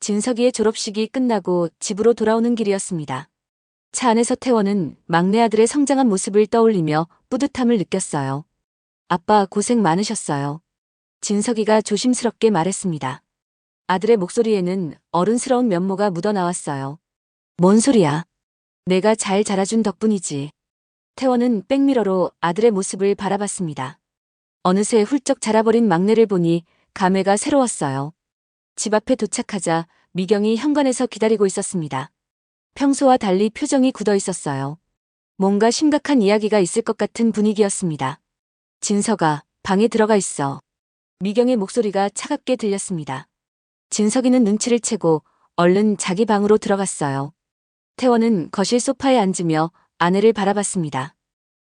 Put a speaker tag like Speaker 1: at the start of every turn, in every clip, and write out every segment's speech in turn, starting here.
Speaker 1: 진석이의 졸업식이 끝나고 집으로 돌아오는 길이었습니다. 차 안에서 태원은 막내 아들의 성장한 모습을 떠올리며 뿌듯함을 느꼈어요. 아빠 고생 많으셨어요. 진석이가 조심스럽게 말했습니다. 아들의 목소리에는 어른스러운 면모가 묻어나왔어요. 뭔 소리야? 내가 잘 자라준 덕분이지. 태원은 백미러로 아들의 모습을 바라봤습니다. 어느새 훌쩍 자라버린 막내를 보니 감회가 새로웠어요. 집 앞에 도착하자 미경이 현관에서 기다리고 있었습니다. 평소와 달리 표정이 굳어 있었어요. 뭔가 심각한 이야기가 있을 것 같은 분위기였습니다. 진석아, 방에 들어가 있어. 미경의 목소리가 차갑게 들렸습니다. 진석이는 눈치를 채고 얼른 자기 방으로 들어갔어요. 태원은 거실 소파에 앉으며 아내를 바라봤습니다.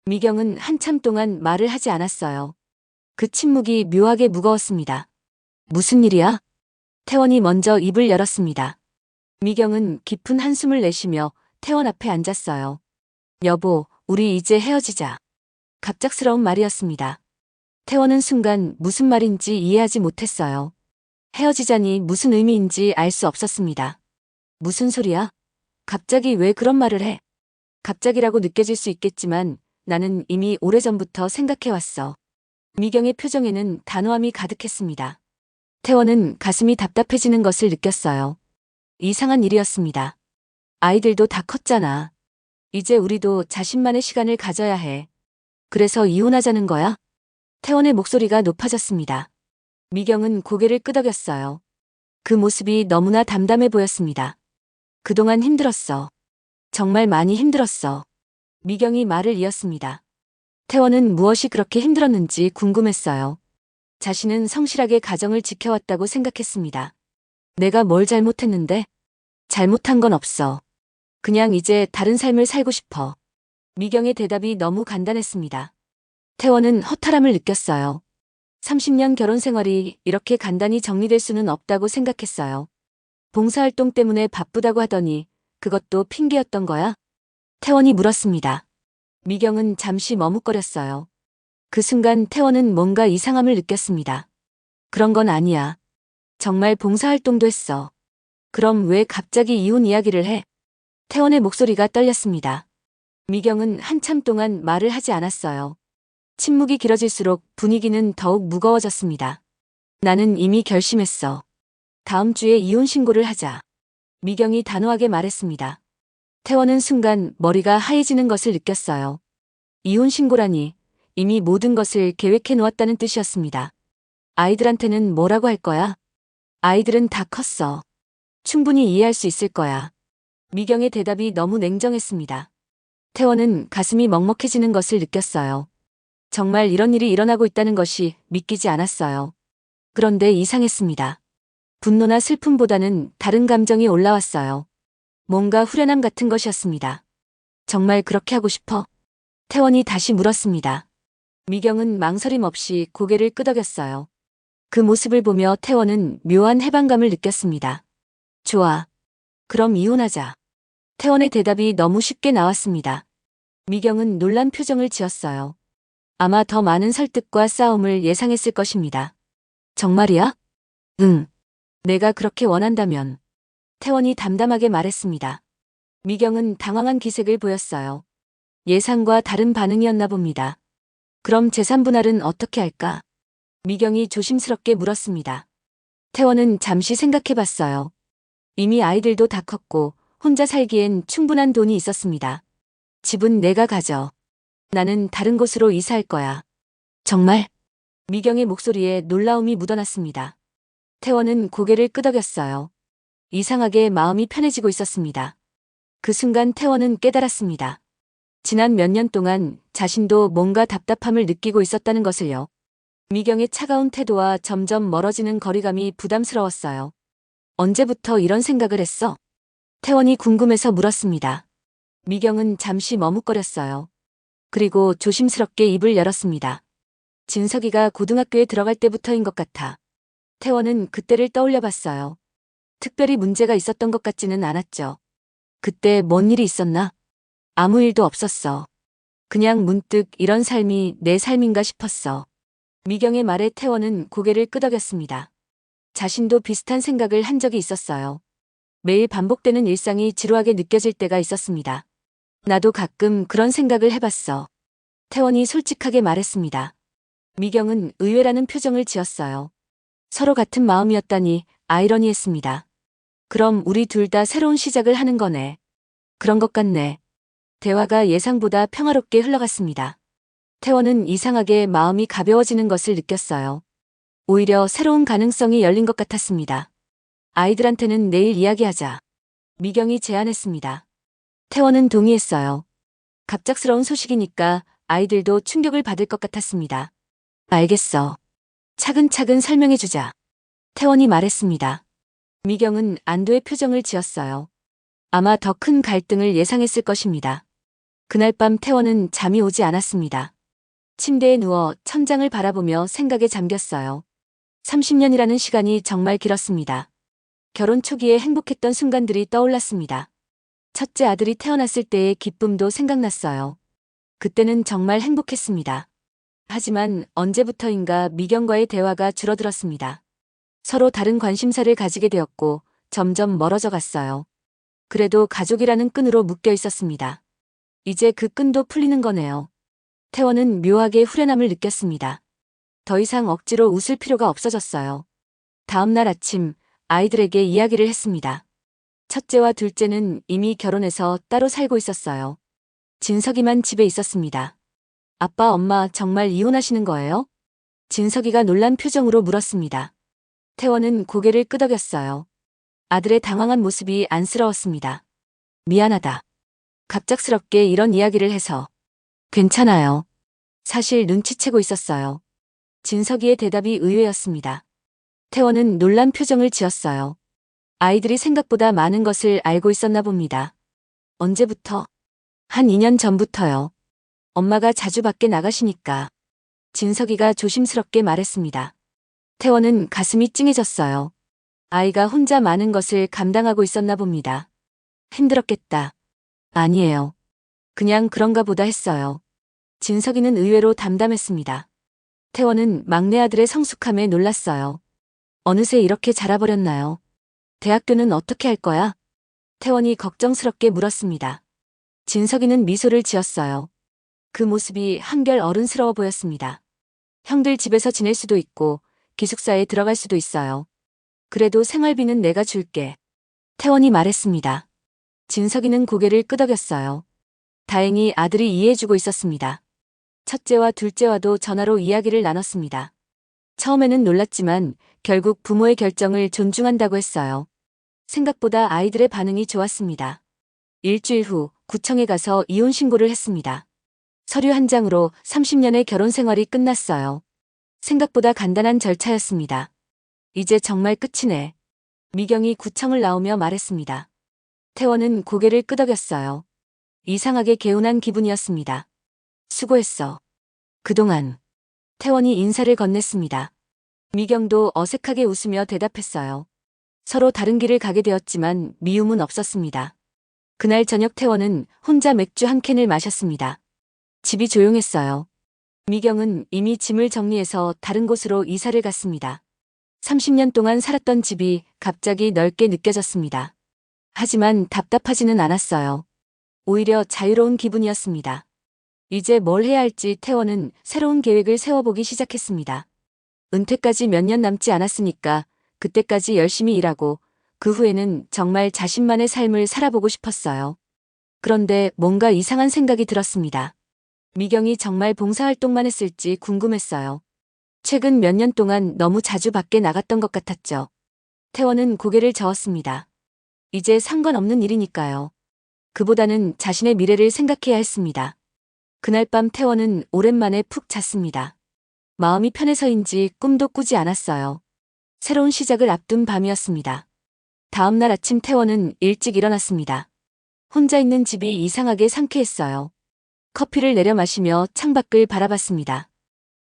Speaker 1: 미경은 한참 동안 말을 하지 않았어요. 그 침묵이 묘하게 무거웠습니다. 무슨 일이야? 태원이 먼저 입을 열었습니다. 미경은 깊은 한숨을 내쉬며 태원 앞에 앉았어요. 여보, 우리 이제 헤어지자. 갑작스러운 말이었습니다. 태원은 순간 무슨 말인지 이해하지 못했어요. 헤어지자니 무슨 의미인지 알 수 없었습니다. 무슨 소리야? 갑자기 왜 그런 말을 해? 갑자기라고 느껴질 수 있겠지만 나는 이미 오래전부터 생각해왔어. 미경의 표정에는 단호함이 가득했습니다. 태원은 가슴이 답답해지는 것을 느꼈어요. 이상한 일이었습니다. 아이들도 다 컸잖아. 이제 우리도 자신만의 시간을 가져야 해. 그래서 이혼하자는 거야? 태원의 목소리가 높아졌습니다. 미경은 고개를 끄덕였어요. 그 모습이 너무나 담담해 보였습니다. 그동안 힘들었어. 정말 많이 힘들었어. 미경이 말을 이었습니다. 태원은 무엇이 그렇게 힘들었는지 궁금했어요. 자신은 성실하게 가정을 지켜왔다고 생각했습니다. 내가 뭘 잘못했는데? 잘못한 건 없어. 그냥 이제 다른 삶을 살고 싶어. 미경의 대답이 너무 간단했습니다. 태원은 허탈함을 느꼈어요. 30년 결혼 생활이 이렇게 간단히 정리될 수는 없다고 생각했어요. 봉사활동 때문에 바쁘다고 하더니 그것도 핑계였던 거야? 태원이 물었습니다. 미경은 잠시 머뭇거렸어요. 그 순간 태원은 뭔가 이상함을 느꼈습니다. 그런 건 아니야. 정말 봉사활동도 했어. 그럼 왜 갑자기 이혼 이야기를 해? 태원의 목소리가 떨렸습니다. 미경은 한참 동안 말을 하지 않았어요. 침묵이 길어질수록 분위기는 더욱 무거워졌습니다. 나는 이미 결심했어. 다음 주에 이혼 신고를 하자. 미경이 단호하게 말했습니다. 태원은 순간 머리가 하얘지는 것을 느꼈어요. 이혼 신고라니 이미 모든 것을 계획해 놓았다는 뜻이었습니다. 아이들한테는 뭐라고 할 거야? 아이들은 다 컸어. 충분히 이해할 수 있을 거야. 미경의 대답이 너무 냉정했습니다. 태원은 가슴이 먹먹해지는 것을 느꼈어요. 정말 이런 일이 일어나고 있다는 것이 믿기지 않았어요. 그런데 이상했습니다. 분노나 슬픔보다는 다른 감정이 올라왔어요. 뭔가 후련함 같은 것이었습니다. 정말 그렇게 하고 싶어? 태원이 다시 물었습니다. 미경은 망설임 없이 고개를 끄덕였어요. 그 모습을 보며 태원은 묘한 해방감을 느꼈습니다. 좋아. 그럼 이혼하자. 태원의 대답이 너무 쉽게 나왔습니다. 미경은 놀란 표정을 지었어요. 아마 더 많은 설득과 싸움을 예상했을 것입니다. 정말이야? 응. 내가 그렇게 원한다면. 태원이 담담하게 말했습니다. 미경은 당황한 기색을 보였어요. 예상과 다른 반응이었나 봅니다. 그럼 재산 분할은 어떻게 할까? 미경이 조심스럽게 물었습니다. 태원은 잠시 생각해봤어요. 이미 아이들도 다 컸고 혼자 살기엔 충분한 돈이 있었습니다. 집은 내가 가져. 나는 다른 곳으로 이사할 거야. 정말? 미경의 목소리에 놀라움이 묻어났습니다. 태원은 고개를 끄덕였어요. 이상하게 마음이 편해지고 있었습니다. 그 순간 태원은 깨달았습니다. 지난 몇 년 동안 자신도 뭔가 답답함을 느끼고 있었다는 것을요. 미경의 차가운 태도와 점점 멀어지는 거리감이 부담스러웠어요. 언제부터 이런 생각을 했어? 태원이 궁금해서 물었습니다. 미경은 잠시 머뭇거렸어요. 그리고 조심스럽게 입을 열었습니다. 진석이가 고등학교에 들어갈 때부터인 것 같아. 태원은 그때를 떠올려 봤어요. 특별히 문제가 있었던 것 같지는 않았죠. 그때 뭔 일이 있었나? 아무 일도 없었어. 그냥 문득 이런 삶이 내 삶인가 싶었어. 미경의 말에 태원은 고개를 끄덕였습니다. 자신도 비슷한 생각을 한 적이 있었어요. 매일 반복되는 일상이 지루하게 느껴질 때가 있었습니다. 나도 가끔 그런 생각을 해봤어. 태원이 솔직하게 말했습니다. 미경은 의외라는 표정을 지었어요. 서로 같은 마음이었다니 아이러니했습니다. 그럼 우리 둘 다 새로운 시작을 하는 거네. 그런 것 같네. 대화가 예상보다 평화롭게 흘러갔습니다. 태원은 이상하게 마음이 가벼워지는 것을 느꼈어요. 오히려 새로운 가능성이 열린 것 같았습니다. 아이들한테는 내일 이야기하자. 미경이 제안했습니다. 태원은 동의했어요. 갑작스러운 소식이니까 아이들도 충격을 받을 것 같았습니다. 알겠어. 차근차근 설명해주자. 태원이 말했습니다. 미경은 안도의 표정을 지었어요. 아마 더 큰 갈등을 예상했을 것입니다. 그날 밤 태원은 잠이 오지 않았습니다. 침대에 누워 천장을 바라보며 생각에 잠겼어요. 30년이라는 시간이 정말 길었습니다. 결혼 초기에 행복했던 순간들이 떠올랐습니다. 첫째 아들이 태어났을 때의 기쁨도 생각났어요. 그때는 정말 행복했습니다. 하지만 언제부터인가 미경과의 대화가 줄어들었습니다. 서로 다른 관심사를 가지게 되었고 점점 멀어져 갔어요. 그래도 가족이라는 끈으로 묶여 있었습니다. 이제 그 끈도 풀리는 거네요. 태원은 묘하게 후련함을 느꼈습니다. 더 이상 억지로 웃을 필요가 없어졌어요. 다음 날 아침 아이들에게 이야기를 했습니다. 첫째와 둘째는 이미 결혼해서 따로 살고 있었어요. 진석이만 집에 있었습니다. 아빠, 엄마 정말 이혼하시는 거예요? 진석이가 놀란 표정으로 물었습니다. 태원은 고개를 끄덕였어요. 아들의 당황한 모습이 안쓰러웠습니다. 미안하다. 갑작스럽게 이런 이야기를 해서. 괜찮아요. 사실 눈치채고 있었어요. 진석이의 대답이 의외였습니다. 태원은 놀란 표정을 지었어요. 아이들이 생각보다 많은 것을 알고 있었나 봅니다. 언제부터? 한 2년 전부터요. 엄마가 자주 밖에 나가시니까. 진석이가 조심스럽게 말했습니다. 태원은 가슴이 찡해졌어요. 아이가 혼자 많은 것을 감당하고 있었나 봅니다. 힘들었겠다. 아니에요. 그냥 그런가 보다 했어요. 진석이는 의외로 담담했습니다. 태원은 막내 아들의 성숙함에 놀랐어요. 어느새 이렇게 자라버렸나요? 대학교는 어떻게 할 거야? 태원이 걱정스럽게 물었습니다. 진석이는 미소를 지었어요. 그 모습이 한결 어른스러워 보였습니다. 형들 집에서 지낼 수도 있고 기숙사에 들어갈 수도 있어요. 그래도 생활비는 내가 줄게. 태원이 말했습니다. 진석이는 고개를 끄덕였어요. 다행히 아들이 이해해주고 있었습니다. 첫째와 둘째와도 전화로 이야기를 나눴습니다. 처음에는 놀랐지만 결국 부모의 결정을 존중한다고 했어요. 생각보다 아이들의 반응이 좋았습니다. 일주일 후 구청에 가서 이혼 신고를 했습니다. 서류 한 장으로 30년의 결혼 생활이 끝났어요. 생각보다 간단한 절차였습니다. 이제 정말 끝이네. 미경이 구청을 나오며 말했습니다. 태원은 고개를 끄덕였어요. 이상하게 개운한 기분이었습니다. 수고했어. 그동안. 태원이 인사를 건넸습니다. 미경도 어색하게 웃으며 대답했어요. 서로 다른 길을 가게 되었지만 미움은 없었습니다. 그날 저녁 태원은 혼자 맥주 한 캔을 마셨습니다. 집이 조용했어요. 미경은 이미 짐을 정리해서 다른 곳으로 이사를 갔습니다. 30년 동안 살았던 집이 갑자기 넓게 느껴졌습니다. 하지만 답답하지는 않았어요. 오히려 자유로운 기분이었습니다. 이제 뭘 해야 할지 태원은 새로운 계획을 세워보기 시작했습니다. 은퇴까지 몇 년 남지 않았으니까 그때까지 열심히 일하고 그 후에는 정말 자신만의 삶을 살아보고 싶었어요. 그런데 뭔가 이상한 생각이 들었습니다. 미경이 정말 봉사활동만 했을지 궁금했어요. 최근 몇 년 동안 너무 자주 밖에 나갔던 것 같았죠. 태원은 고개를 저었습니다. 이제 상관없는 일이니까요. 그보다는 자신의 미래를 생각해야 했습니다. 그날 밤 태원은 오랜만에 푹 잤습니다. 마음이 편해서인지 꿈도 꾸지 않았어요. 새로운 시작을 앞둔 밤이었습니다. 다음 날 아침 태원은 일찍 일어났습니다. 혼자 있는 집이 이상하게 상쾌했어요. 커피를 내려 마시며 창밖을 바라봤습니다.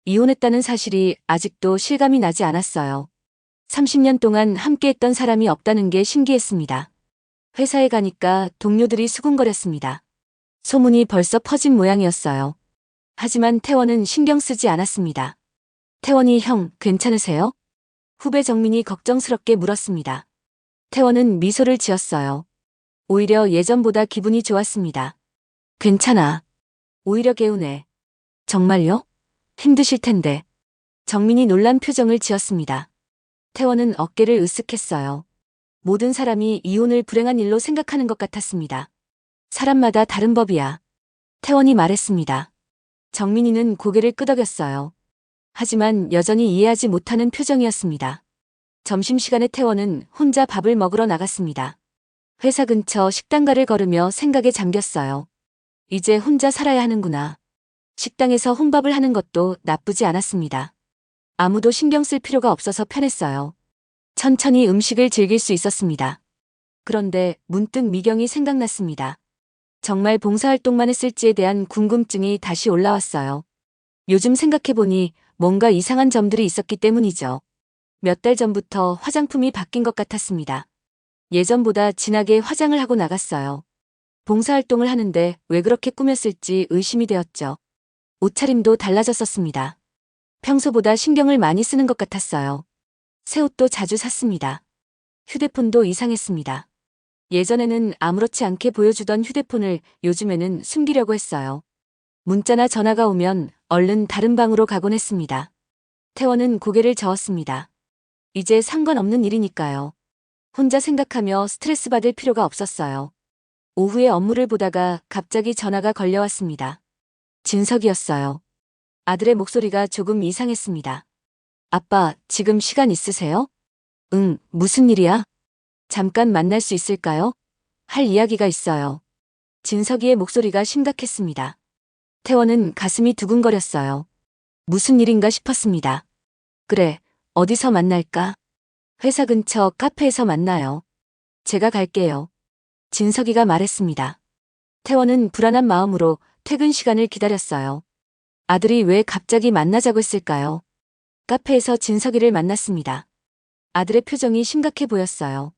Speaker 1: 이혼했다는 사실이 아직도 실감이 나지 않았어요. 30년 동안 함께했던 사람이 없다는 게 신기했습니다. 회사에 가니까 동료들이 수군거렸습니다. 소문이 벌써 퍼진 모양이었어요. 하지만 태원은 신경 쓰지 않았습니다. 태원이 형, 괜찮으세요? 후배 정민이 걱정스럽게 물었습니다. 태원은 미소를 지었어요. 오히려 예전보다 기분이 좋았습니다. 괜찮아. 오히려 개운해. 정말요? 힘드실 텐데. 정민이 놀란 표정을 지었습니다. 태원은 어깨를 으쓱했어요. 모든 사람이 이혼을 불행한 일로 생각하는 것 같았습니다. 사람마다 다른 법이야. 태원이 말했습니다. 정민이는 고개를 끄덕였어요. 하지만 여전히 이해하지 못하는 표정이었습니다. 점심시간에 태원은 혼자 밥을 먹으러 나갔습니다. 회사 근처 식당가를 걸으며 생각에 잠겼어요. 이제 혼자 살아야 하는구나. 식당에서 혼밥을 하는 것도 나쁘지 않았습니다. 아무도 신경 쓸 필요가 없어서 편했어요. 천천히 음식을 즐길 수 있었습니다. 그런데 문득 미경이 생각났습니다. 정말 봉사활동만 했을지에 대한 궁금증이 다시 올라왔어요. 요즘 생각해보니 뭔가 이상한 점들이 있었기 때문이죠. 몇 달 전부터 화장품이 바뀐 것 같았습니다. 예전보다 진하게 화장을 하고 나갔어요. 봉사활동을 하는데 왜 그렇게 꾸몄을지 의심이 되었죠. 옷차림도 달라졌었습니다. 평소보다 신경을 많이 쓰는 것 같았어요. 새 옷도 자주 샀습니다. 휴대폰도 이상했습니다. 예전에는 아무렇지 않게 보여주던 휴대폰을 요즘에는 숨기려고 했어요. 문자나 전화가 오면 얼른 다른 방으로 가곤 했습니다. 태원은 고개를 저었습니다. 이제 상관없는 일이니까요. 혼자 생각하며 스트레스 받을 필요가 없었어요. 오후에 업무를 보다가 갑자기 전화가 걸려왔습니다. 진석이었어요. 아들의 목소리가 조금 이상했습니다. 아빠, 지금 시간 있으세요? 응, 무슨 일이야? 잠깐 만날 수 있을까요? 할 이야기가 있어요. 진석이의 목소리가 심각했습니다. 태원은 가슴이 두근거렸어요. 무슨 일인가 싶었습니다. 그래, 어디서 만날까? 회사 근처 카페에서 만나요. 제가 갈게요. 진석이가 말했습니다. 태원은 불안한 마음으로 퇴근 시간을 기다렸어요. 아들이 왜 갑자기 만나자고 했을까요? 카페에서 진석이를 만났습니다. 아들의 표정이 심각해 보였어요.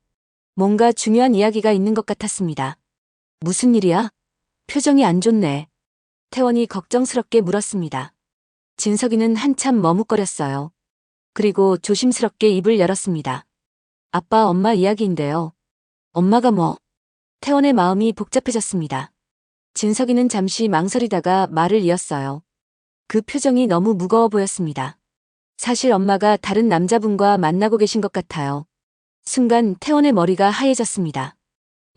Speaker 1: 뭔가 중요한 이야기가 있는 것 같았습니다. 무슨 일이야? 표정이 안 좋네. 태원이 걱정스럽게 물었습니다. 진석이는 한참 머뭇거렸어요. 그리고 조심스럽게 입을 열었습니다. 아빠, 엄마 이야기인데요. 엄마가 뭐? 태원의 마음이 복잡해졌습니다. 진석이는 잠시 망설이다가 말을 이었어요. 그 표정이 너무 무거워 보였습니다. 사실 엄마가 다른 남자분과 만나고 계신 것 같아요. 순간 태원의 머리가 하얘졌습니다.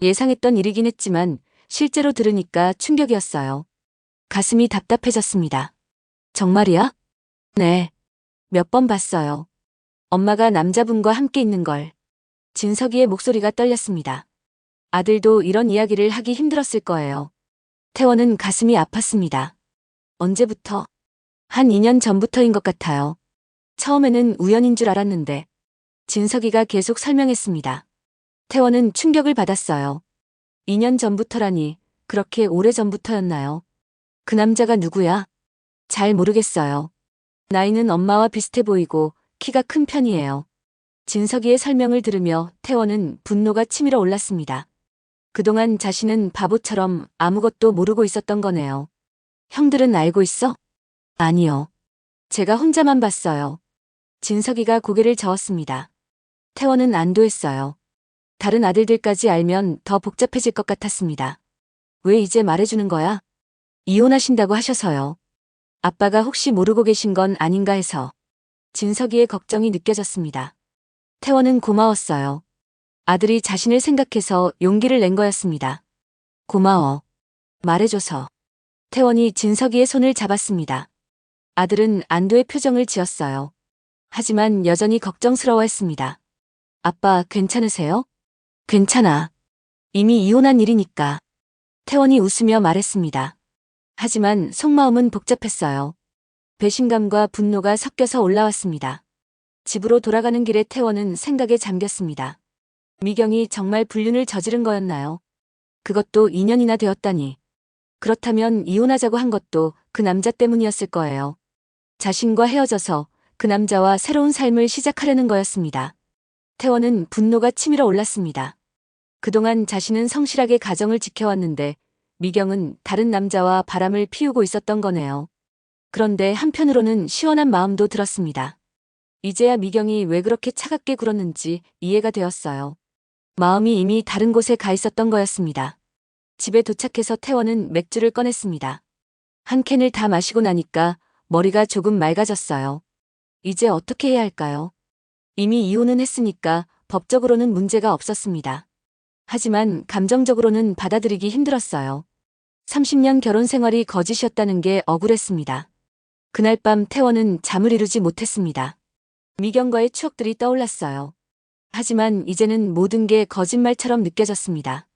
Speaker 1: 예상했던 일이긴 했지만 실제로 들으니까 충격이었어요. 가슴이 답답해졌습니다. 정말이야? 네. 몇 번 봤어요. 엄마가 남자분과 함께 있는 걸. 진석이의 목소리가 떨렸습니다. 아들도 이런 이야기를 하기 힘들었을 거예요. 태원은 가슴이 아팠습니다. 언제부터? 한 2년 전부터인 것 같아요. 처음에는 우연인 줄 알았는데. 진석이가 계속 설명했습니다. 태원은 충격을 받았어요. 2년 전부터라니, 그렇게 오래전부터였나요? 그 남자가 누구야? 잘 모르겠어요. 나이는 엄마와 비슷해 보이고 키가 큰 편이에요. 진석이의 설명을 들으며 태원은 분노가 치밀어 올랐습니다. 그동안 자신은 바보처럼 아무것도 모르고 있었던 거네요. 형들은 알고 있어? 아니요. 제가 혼자만 봤어요. 진석이가 고개를 저었습니다. 태원은 안도했어요. 다른 아들들까지 알면 더 복잡해질 것 같았습니다. 왜 이제 말해주는 거야? 이혼하신다고 하셔서요. 아빠가 혹시 모르고 계신 건 아닌가 해서. 진석이의 걱정이 느껴졌습니다. 태원은 고마웠어요. 아들이 자신을 생각해서 용기를 낸 거였습니다. 고마워. 말해줘서. 태원이 진석이의 손을 잡았습니다. 아들은 안도의 표정을 지었어요. 하지만 여전히 걱정스러워했습니다. 아빠, 괜찮으세요? 괜찮아. 이미 이혼한 일이니까. 태원이 웃으며 말했습니다. 하지만 속마음은 복잡했어요. 배신감과 분노가 섞여서 올라왔습니다. 집으로 돌아가는 길에 태원은 생각에 잠겼습니다. 미경이 정말 불륜을 저지른 거였나요? 그것도 2년이나 되었다니. 그렇다면 이혼하자고 한 것도 그 남자 때문이었을 거예요. 자신과 헤어져서 그 남자와 새로운 삶을 시작하려는 거였습니다. 태원은 분노가 치밀어 올랐습니다. 그동안 자신은 성실하게 가정을 지켜왔는데 미경은 다른 남자와 바람을 피우고 있었던 거네요. 그런데 한편으로는 시원한 마음도 들었습니다. 이제야 미경이 왜 그렇게 차갑게 굴었는지 이해가 되었어요. 마음이 이미 다른 곳에 가 있었던 거였습니다. 집에 도착해서 태원은 맥주를 꺼냈습니다. 한 캔을 다 마시고 나니까 머리가 조금 맑아졌어요. 이제 어떻게 해야 할까요? 이미 이혼은 했으니까 법적으로는 문제가 없었습니다. 하지만 감정적으로는 받아들이기 힘들었어요. 30년 결혼 생활이 거짓이었다는 게 억울했습니다. 그날 밤 태원은 잠을 이루지 못했습니다. 미경과의 추억들이 떠올랐어요. 하지만 이제는 모든 게 거짓말처럼 느껴졌습니다.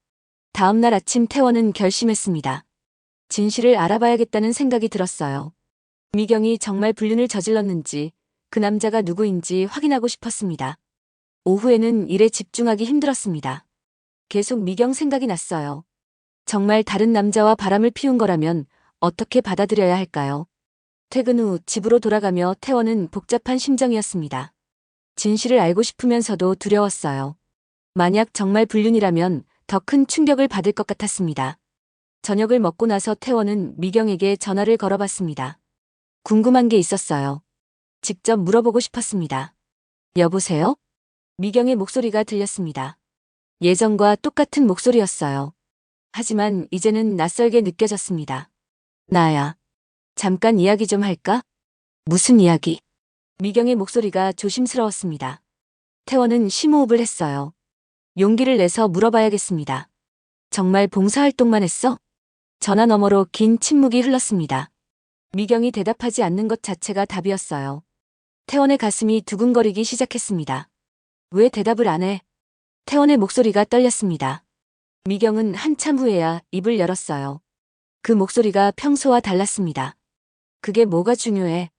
Speaker 1: 다음 날 아침 태원은 결심했습니다. 진실을 알아봐야겠다는 생각이 들었어요. 미경이 정말 불륜을 저질렀는지, 그 남자가 누구인지 확인하고 싶었습니다. 오후에는 일에 집중하기 힘들었습니다. 계속 미경 생각이 났어요. 정말 다른 남자와 바람을 피운 거라면 어떻게 받아들여야 할까요? 퇴근 후 집으로 돌아가며 태원은 복잡한 심정이었습니다. 진실을 알고 싶으면서도 두려웠어요. 만약 정말 불륜이라면 더 큰 충격을 받을 것 같았습니다. 저녁을 먹고 나서 태원은 미경에게 전화를 걸어봤습니다. 궁금한 게 있었어요. 직접 물어보고 싶었습니다. 여보세요? 미경의 목소리가 들렸습니다. 예전과 똑같은 목소리였어요. 하지만 이제는 낯설게 느껴졌습니다. 나야. 잠깐 이야기 좀 할까? 무슨 이야기? 미경의 목소리가 조심스러웠습니다. 태원은 심호흡을 했어요. 용기를 내서 물어봐야겠습니다. 정말 봉사활동만 했어? 전화 너머로 긴 침묵이 흘렀습니다. 미경이 대답하지 않는 것 자체가 답이었어요. 태원의 가슴이 두근거리기 시작했습니다. 왜 대답을 안 해? 태원의 목소리가 떨렸습니다. 미경은 한참 후에야 입을 열었어요. 그 목소리가 평소와 달랐습니다. 그게 뭐가 중요해?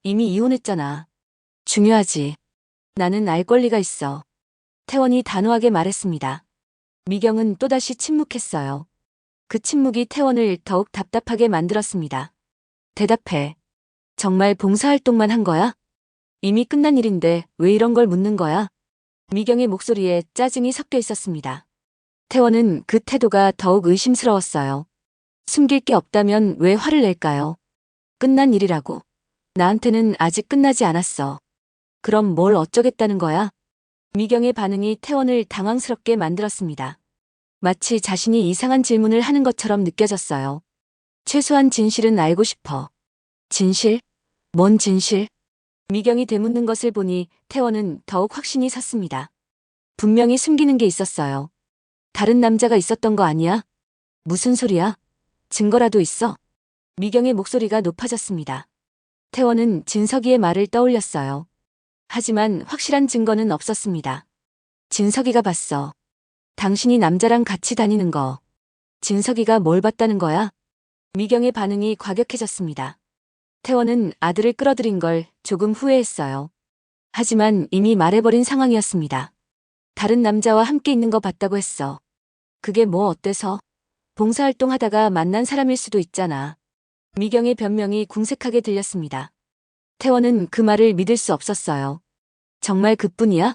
Speaker 1: 이미 이혼했잖아. 중요하지. 나는 알 권리가 있어. 태원이 단호하게 말했습니다. 미경은 또다시 침묵했어요. 그 침묵이 태원을 더욱 답답하게 만들었습니다. 대답해. 정말 봉사활동만 한 거야? 이미 끝난 일인데 왜 이런 걸 묻는 거야? 미경의 목소리에 짜증이 섞여 있었습니다. 태원은 그 태도가 더욱 의심스러웠어요. 숨길 게 없다면 왜 화를 낼까요? 끝난 일이라고. 나한테는 아직 끝나지 않았어. 그럼 뭘 어쩌겠다는 거야? 미경의 반응이 태원을 당황스럽게 만들었습니다. 마치 자신이 이상한 질문을 하는 것처럼 느껴졌어요. 최소한 진실은 알고 싶어. 진실? 뭔 진실? 미경이 되묻는 것을 보니 태원은 더욱 확신이 섰습니다. 분명히 숨기는 게 있었어요. 다른 남자가 있었던 거 아니야? 무슨 소리야? 증거라도 있어? 미경의 목소리가 높아졌습니다. 태원은 진석이의 말을 떠올렸어요. 하지만 확실한 증거는 없었습니다. 진석이가 봤어. 당신이 남자랑 같이 다니는 거. 진석이가 뭘 봤다는 거야? 미경의 반응이 과격해졌습니다. 태원은 아들을 끌어들인 걸 조금 후회했어요. 하지만 이미 말해버린 상황이었습니다. 다른 남자와 함께 있는 거 봤다고 했어. 그게 뭐 어때서? 봉사활동 하다가 만난 사람일 수도 있잖아. 미경의 변명이 궁색하게 들렸습니다. 태원은 그 말을 믿을 수 없었어요. 정말 그뿐이야?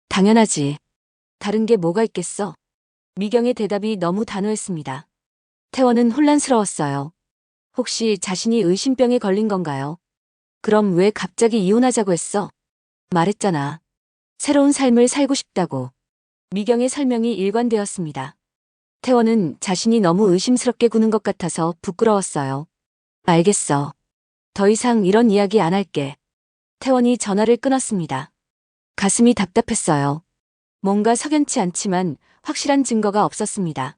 Speaker 1: 당연하지. 다른 게 뭐가 있겠어? 미경의 대답이 너무 단호했습니다. 태원은 혼란스러웠어요. 혹시 자신이 의심병에 걸린 건가요? 그럼 왜 갑자기 이혼하자고 했어? 말했잖아. 새로운 삶을 살고 싶다고. 미경의 설명이 일관되었습니다. 태원은 자신이 너무 의심스럽게 구는 것 같아서 부끄러웠어요. 알겠어. 더 이상 이런 이야기 안 할게. 태원이 전화를 끊었습니다. 가슴이 답답했어요. 뭔가 석연치 않지만 확실한 증거가 없었습니다.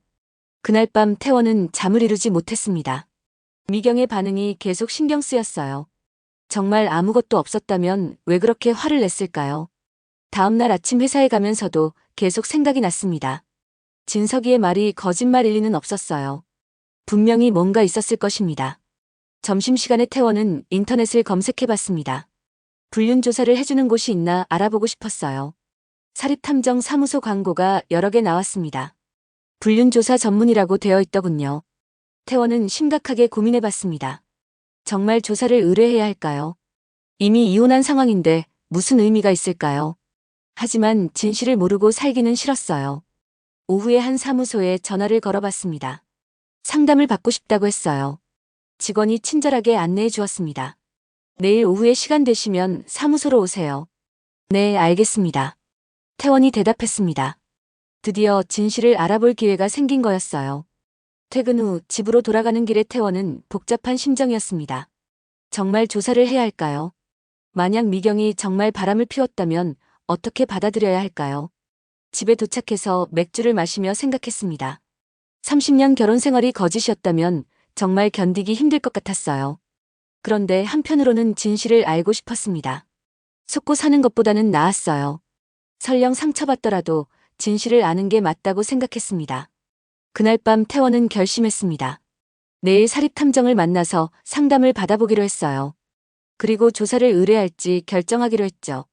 Speaker 1: 그날 밤 태원은 잠을 이루지 못했습니다. 미경의 반응이 계속 신경 쓰였어요. 정말 아무것도 없었다면 왜 그렇게 화를 냈을까요? 다음 날 아침 회사에 가면서도 계속 생각이 났습니다. 진석이의 말이 거짓말일 리는 없었어요. 분명히 뭔가 있었을 것입니다. 점심시간에 태원은 인터넷을 검색해봤습니다. 불륜 조사를 해주는 곳이 있나 알아보고 싶었어요. 사립탐정 사무소 광고가 여러 개 나왔습니다. 불륜 조사 전문이라고 되어 있더군요. 태원은 심각하게 고민해봤습니다. 정말 조사를 의뢰해야 할까요? 이미 이혼한 상황인데 무슨 의미가 있을까요? 하지만 진실을 모르고 살기는 싫었어요. 오후에 한 사무소에 전화를 걸어봤습니다. 상담을 받고 싶다고 했어요. 직원이 친절하게 안내해 주었습니다. 내일 오후에 시간 되시면 사무소로 오세요. 네, 알겠습니다. 태원이 대답했습니다. 드디어 진실을 알아볼 기회가 생긴 거였어요. 퇴근 후 집으로 돌아가는 길에 태원은 복잡한 심정이었습니다. 정말 조사를 해야 할까요? 만약 미경이 정말 바람을 피웠다면 어떻게 받아들여야 할까요? 집에 도착해서 맥주를 마시며 생각했습니다. 30년 결혼 생활이 거짓이었다면 정말 견디기 힘들 것 같았어요. 그런데 한편으로는 진실을 알고 싶었습니다. 속고 사는 것보다는 나았어요. 설령 상처받더라도 진실을 아는 게 맞다고 생각했습니다. 그날 밤 태원은 결심했습니다. 내일 사립탐정을 만나서 상담을 받아보기로 했어요. 그리고 조사를 의뢰할지 결정하기로 했죠.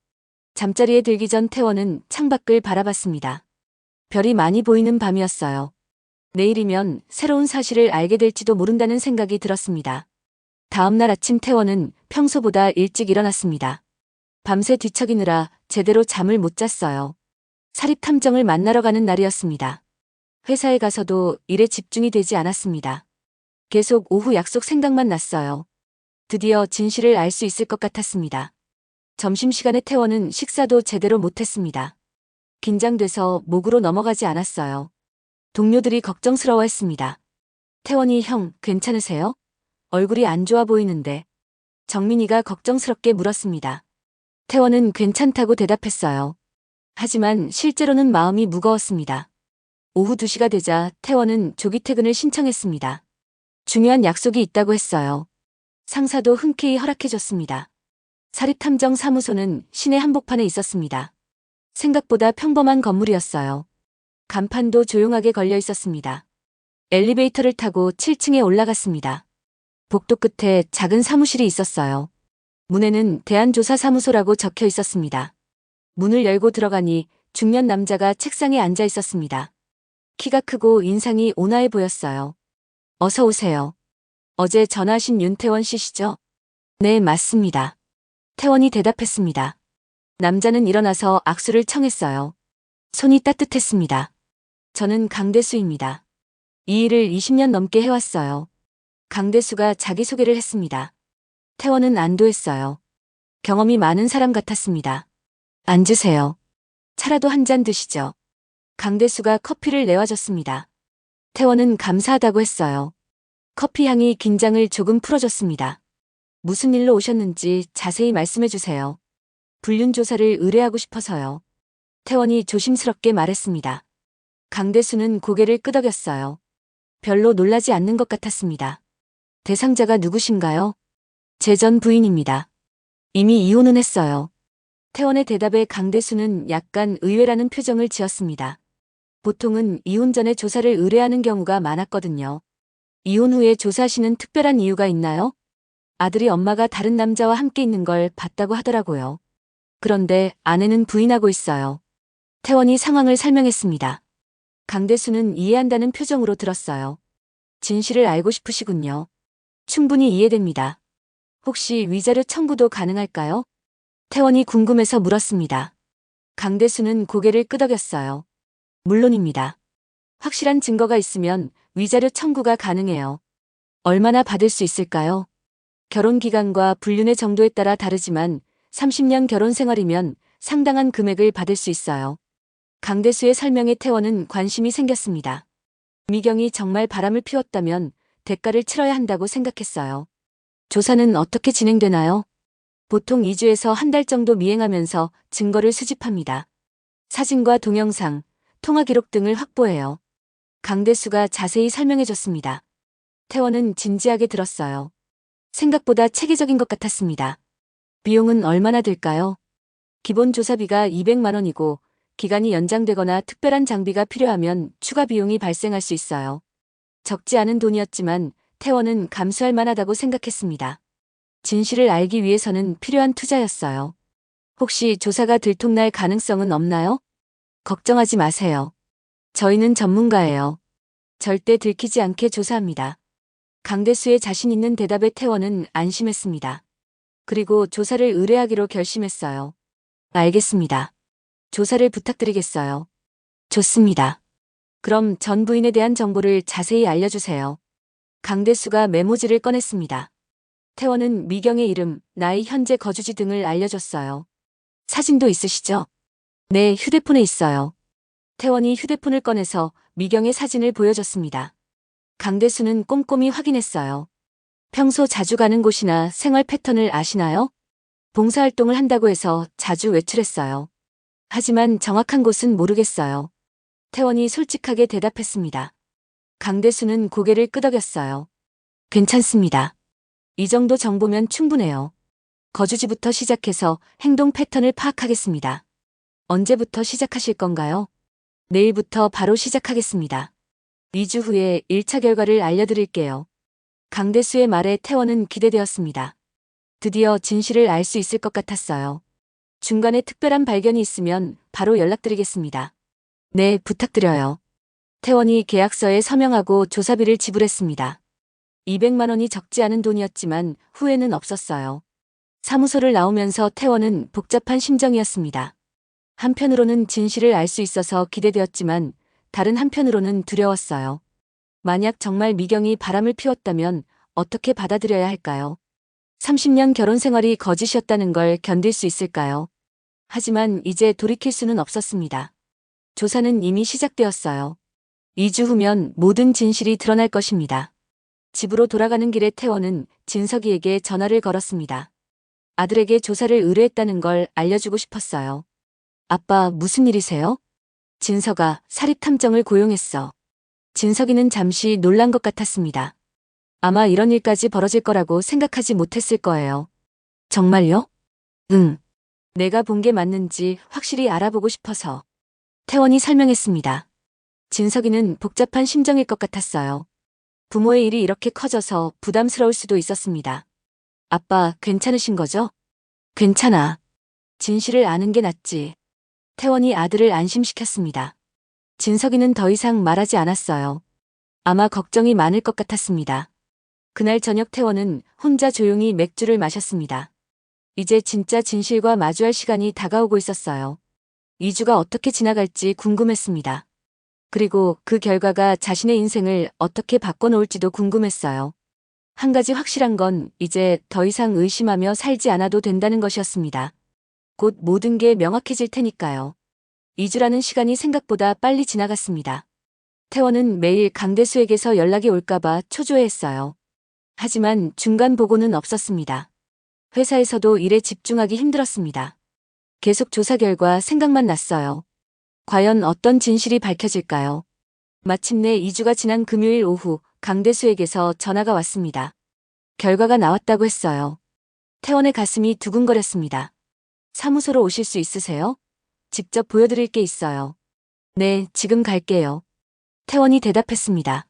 Speaker 1: 잠자리에 들기 전 태원은 창밖을 바라봤습니다. 별이 많이 보이는 밤이었어요. 내일이면 새로운 사실을 알게 될지도 모른다는 생각이 들었습니다. 다음 날 아침 태원은 평소보다 일찍 일어났습니다. 밤새 뒤척이느라 제대로 잠을 못 잤어요. 사립탐정을 만나러 가는 날이었습니다. 회사에 가서도 일에 집중이 되지 않았습니다. 계속 오후 약속 생각만 났어요. 드디어 진실을 알 수 있을 것 같았습니다. 점심시간에 태원은 식사도 제대로 못했습니다. 긴장돼서 목으로 넘어가지 않았어요. 동료들이 걱정스러워했습니다. 태원이 형, 괜찮으세요? 얼굴이 안 좋아 보이는데. 정민이가 걱정스럽게 물었습니다. 태원은 괜찮다고 대답했어요. 하지만 실제로는 마음이 무거웠습니다. 오후 2시가 되자 태원은 조기 퇴근을 신청했습니다. 중요한 약속이 있다고 했어요. 상사도 흔쾌히 허락해줬습니다. 사립탐정 사무소는 시내 한복판에 있었습니다. 생각보다 평범한 건물이었어요. 간판도 조용하게 걸려 있었습니다. 엘리베이터를 타고 7층에 올라갔습니다. 복도 끝에 작은 사무실이 있었어요. 문에는 대한조사사무소라고 적혀 있었습니다. 문을 열고 들어가니 중년 남자가 책상에 앉아 있었습니다. 키가 크고 인상이 온화해 보였어요. 어서 오세요. 어제 전화하신 윤태원 씨시죠? 네, 맞습니다. 태원이 대답했습니다. 남자는 일어나서 악수를 청했어요. 손이 따뜻했습니다. 저는 강대수입니다. 이 일을 20년 넘게 해왔어요. 강대수가 자기소개를 했습니다. 태원은 안도했어요. 경험이 많은 사람 같았습니다. 앉으세요. 차라도 한 잔 드시죠. 강대수가 커피를 내와줬습니다. 태원은 감사하다고 했어요. 커피 향이 긴장을 조금 풀어줬습니다. 무슨 일로 오셨는지 자세히 말씀해 주세요. 불륜 조사를 의뢰하고 싶어서요. 태원이 조심스럽게 말했습니다. 강대수는 고개를 끄덕였어요. 별로 놀라지 않는 것 같았습니다. 대상자가 누구신가요? 제 전 부인입니다. 이미 이혼은 했어요. 태원의 대답에 강대수는 약간 의외라는 표정을 지었습니다. 보통은 이혼 전에 조사를 의뢰하는 경우가 많았거든요. 이혼 후에 조사하시는 특별한 이유가 있나요? 아들이 엄마가 다른 남자와 함께 있는 걸 봤다고 하더라고요. 그런데 아내는 부인하고 있어요. 태원이 상황을 설명했습니다. 강대수는 이해한다는 표정으로 들었어요. 진실을 알고 싶으시군요. 충분히 이해됩니다. 혹시 위자료 청구도 가능할까요? 태원이 궁금해서 물었습니다. 강대수는 고개를 끄덕였어요. 물론입니다. 확실한 증거가 있으면 위자료 청구가 가능해요. 얼마나 받을 수 있을까요? 결혼 기간과 불륜의 정도에 따라 다르지만 30년 결혼 생활이면 상당한 금액을 받을 수 있어요. 강대수의 설명에 태원은 관심이 생겼습니다. 미경이 정말 바람을 피웠다면 대가를 치러야 한다고 생각했어요. 조사는 어떻게 진행되나요? 보통 2주에서 한 달 정도 미행하면서 증거를 수집합니다. 사진과 동영상, 통화 기록 등을 확보해요. 강대수가 자세히 설명해줬습니다. 태원은 진지하게 들었어요. 생각보다 체계적인 것 같았습니다. 비용은 얼마나 들까요? 기본 조사비가 200만 원이고 기간이 연장되거나 특별한 장비가 필요하면 추가 비용이 발생할 수 있어요. 적지 않은 돈이었지만 태원은 감수할 만하다고 생각했습니다. 진실을 알기 위해서는 필요한 투자였어요. 혹시 조사가 들통날 가능성은 없나요? 걱정하지 마세요. 저희는 전문가예요. 절대 들키지 않게 조사합니다. 강대수의 자신 있는 대답에 태원은 안심했습니다. 그리고 조사를 의뢰하기로 결심했어요. 알겠습니다. 조사를 부탁드리겠어요. 좋습니다. 그럼 전 부인에 대한 정보를 자세히 알려주세요. 강대수가 메모지를 꺼냈습니다. 태원은 미경의 이름, 나이, 현재 거주지 등을 알려줬어요. 사진도 있으시죠? 네, 휴대폰에 있어요. 태원이 휴대폰을 꺼내서 미경의 사진을 보여줬습니다. 강대수는 꼼꼼히 확인했어요. 평소 자주 가는 곳이나 생활 패턴을 아시나요? 봉사활동을 한다고 해서 자주 외출했어요. 하지만 정확한 곳은 모르겠어요. 태원이 솔직하게 대답했습니다. 강대수는 고개를 끄덕였어요. 괜찮습니다. 이 정도 정보면 충분해요. 거주지부터 시작해서 행동 패턴을 파악하겠습니다. 언제부터 시작하실 건가요? 내일부터 바로 시작하겠습니다. 2주 후에 1차 결과를 알려드릴게요. 강대수의 말에 태원은 기대되었습니다. 드디어 진실을 알 수 있을 것 같았어요. 중간에 특별한 발견이 있으면 바로 연락드리겠습니다. 네, 부탁드려요. 태원이 계약서에 서명하고 조사비를 지불했습니다. 200만 원이 적지 않은 돈이었지만 후회는 없었어요. 사무소를 나오면서 태원은 복잡한 심정이었습니다. 한편으로는 진실을 알 수 있어서 기대되었지만 다른 한편으로는 두려웠어요. 만약 정말 미경이 바람을 피웠다면 어떻게 받아들여야 할까요? 30년 결혼 생활이 거짓이었다는 걸 견딜 수 있을까요? 하지만 이제 돌이킬 수는 없었습니다. 조사는 이미 시작되었어요. 2주 후면 모든 진실이 드러날 것입니다. 집으로 돌아가는 길에 태원은 진석이에게 전화를 걸었습니다. 아들에게 조사를 의뢰했다는 걸 알려주고 싶었어요. 아빠, 무슨 일이세요? 진석아, 사립탐정을 고용했어. 진석이는 잠시 놀란 것 같았습니다. 아마 이런 일까지 벌어질 거라고 생각하지 못했을 거예요. 정말요? 응. 내가 본 게 맞는지 확실히 알아보고 싶어서. 태원이 설명했습니다. 진석이는 복잡한 심정일 것 같았어요. 부모의 일이 이렇게 커져서 부담스러울 수도 있었습니다. 아빠, 괜찮으신 거죠? 괜찮아. 진실을 아는 게 낫지. 태원이 아들을 안심시켰습니다. 진석이는 더 이상 말하지 않았어요. 아마 걱정이 많을 것 같았습니다. 그날 저녁 태원은 혼자 조용히 맥주를 마셨습니다. 이제 진짜 진실과 마주할 시간이 다가오고 있었어요. 2주가 어떻게 지나갈지 궁금했습니다. 그리고 그 결과가 자신의 인생을 어떻게 바꿔놓을지도 궁금했어요. 한 가지 확실한 건 이제 더 이상 의심하며 살지 않아도 된다는 것이었습니다. 곧 모든 게 명확해질 테니까요. 2주라는 시간이 생각보다 빨리 지나갔습니다. 태원은 매일 강대수에게서 연락이 올까봐 초조해했어요. 하지만 중간 보고는 없었습니다. 회사에서도 일에 집중하기 힘들었습니다. 계속 조사 결과 생각만 났어요. 과연 어떤 진실이 밝혀질까요? 마침내 2주가 지난 금요일 오후 강대수에게서 전화가 왔습니다. 결과가 나왔다고 했어요. 태원의 가슴이 두근거렸습니다. 사무소로 오실 수 있으세요? 직접 보여드릴 게 있어요. 네, 지금 갈게요. 태원이 대답했습니다.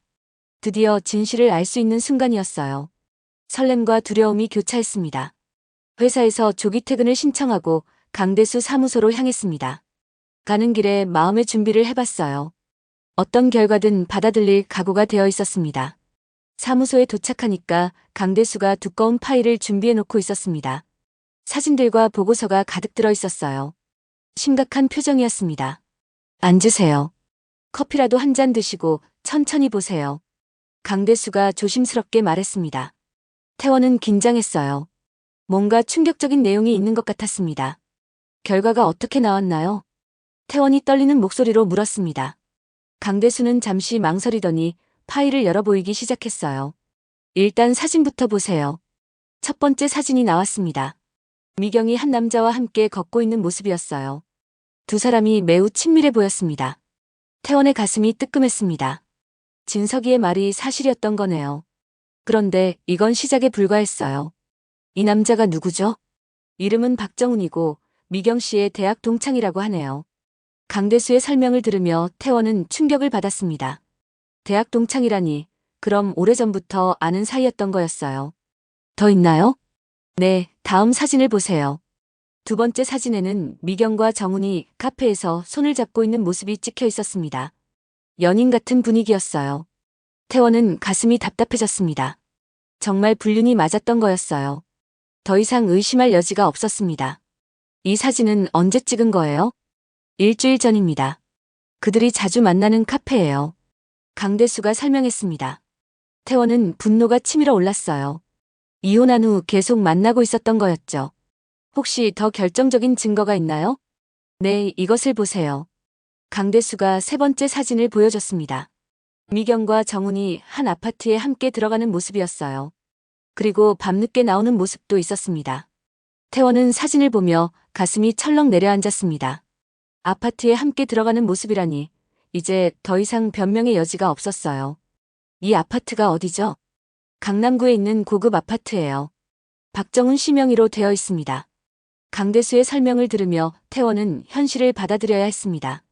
Speaker 1: 드디어 진실을 알 수 있는 순간이었어요. 설렘과 두려움이 교차했습니다. 회사에서 조기 퇴근을 신청하고 강대수 사무소로 향했습니다. 가는 길에 마음의 준비를 해봤어요. 어떤 결과든 받아들일 각오가 되어 있었습니다. 사무소에 도착하니까 강대수가 두꺼운 파일을 준비해 놓고 있었습니다. 사진들과 보고서가 가득 들어 있었어요. 심각한 표정이었습니다. 앉으세요. 커피라도 한 잔 드시고 천천히 보세요. 강대수가 조심스럽게 말했습니다. 태원은 긴장했어요. 뭔가 충격적인 내용이 있는 것 같았습니다. 결과가 어떻게 나왔나요? 태원이 떨리는 목소리로 물었습니다. 강대수는 잠시 망설이더니 파일을 열어 보이기 시작했어요. 일단 사진부터 보세요. 첫 번째 사진이 나왔습니다. 미경이 한 남자와 함께 걷고 있는 모습이었어요. 두 사람이 매우 친밀해 보였습니다. 태원의 가슴이 뜨끔했습니다. 진석이의 말이 사실이었던 거네요. 그런데 이건 시작에 불과했어요. 이 남자가 누구죠? 이름은 박정훈이고 미경 씨의 대학 동창이라고 하네요. 강대수의 설명을 들으며 태원은 충격을 받았습니다. 대학 동창이라니, 그럼 오래전부터 아는 사이였던 거였어요. 더 있나요? 네, 다음 사진을 보세요. 두 번째 사진에는 미경과 정훈이 카페에서 손을 잡고 있는 모습이 찍혀 있었습니다. 연인 같은 분위기였어요. 태원은 가슴이 답답해졌습니다. 정말 불륜이 맞았던 거였어요. 더 이상 의심할 여지가 없었습니다. 이 사진은 언제 찍은 거예요? 일주일 전입니다. 그들이 자주 만나는 카페예요. 강대수가 설명했습니다. 태원은 분노가 치밀어 올랐어요. 이혼한 후 계속 만나고 있었던 거였죠. 혹시 더 결정적인 증거가 있나요? 네, 이것을 보세요. 강대수가 세 번째 사진을 보여줬습니다. 미경과 정훈이 한 아파트에 함께 들어가는 모습이었어요. 그리고 밤늦게 나오는 모습도 있었습니다. 태원은 사진을 보며 가슴이 철렁 내려앉았습니다. 아파트에 함께 들어가는 모습이라니 이제 더 이상 변명의 여지가 없었어요. 이 아파트가 어디죠? 강남구에 있는 고급 아파트예요. 박정훈 씨 명의로 되어 있습니다. 강대수의 설명을 들으며 태원은 현실을 받아들여야 했습니다.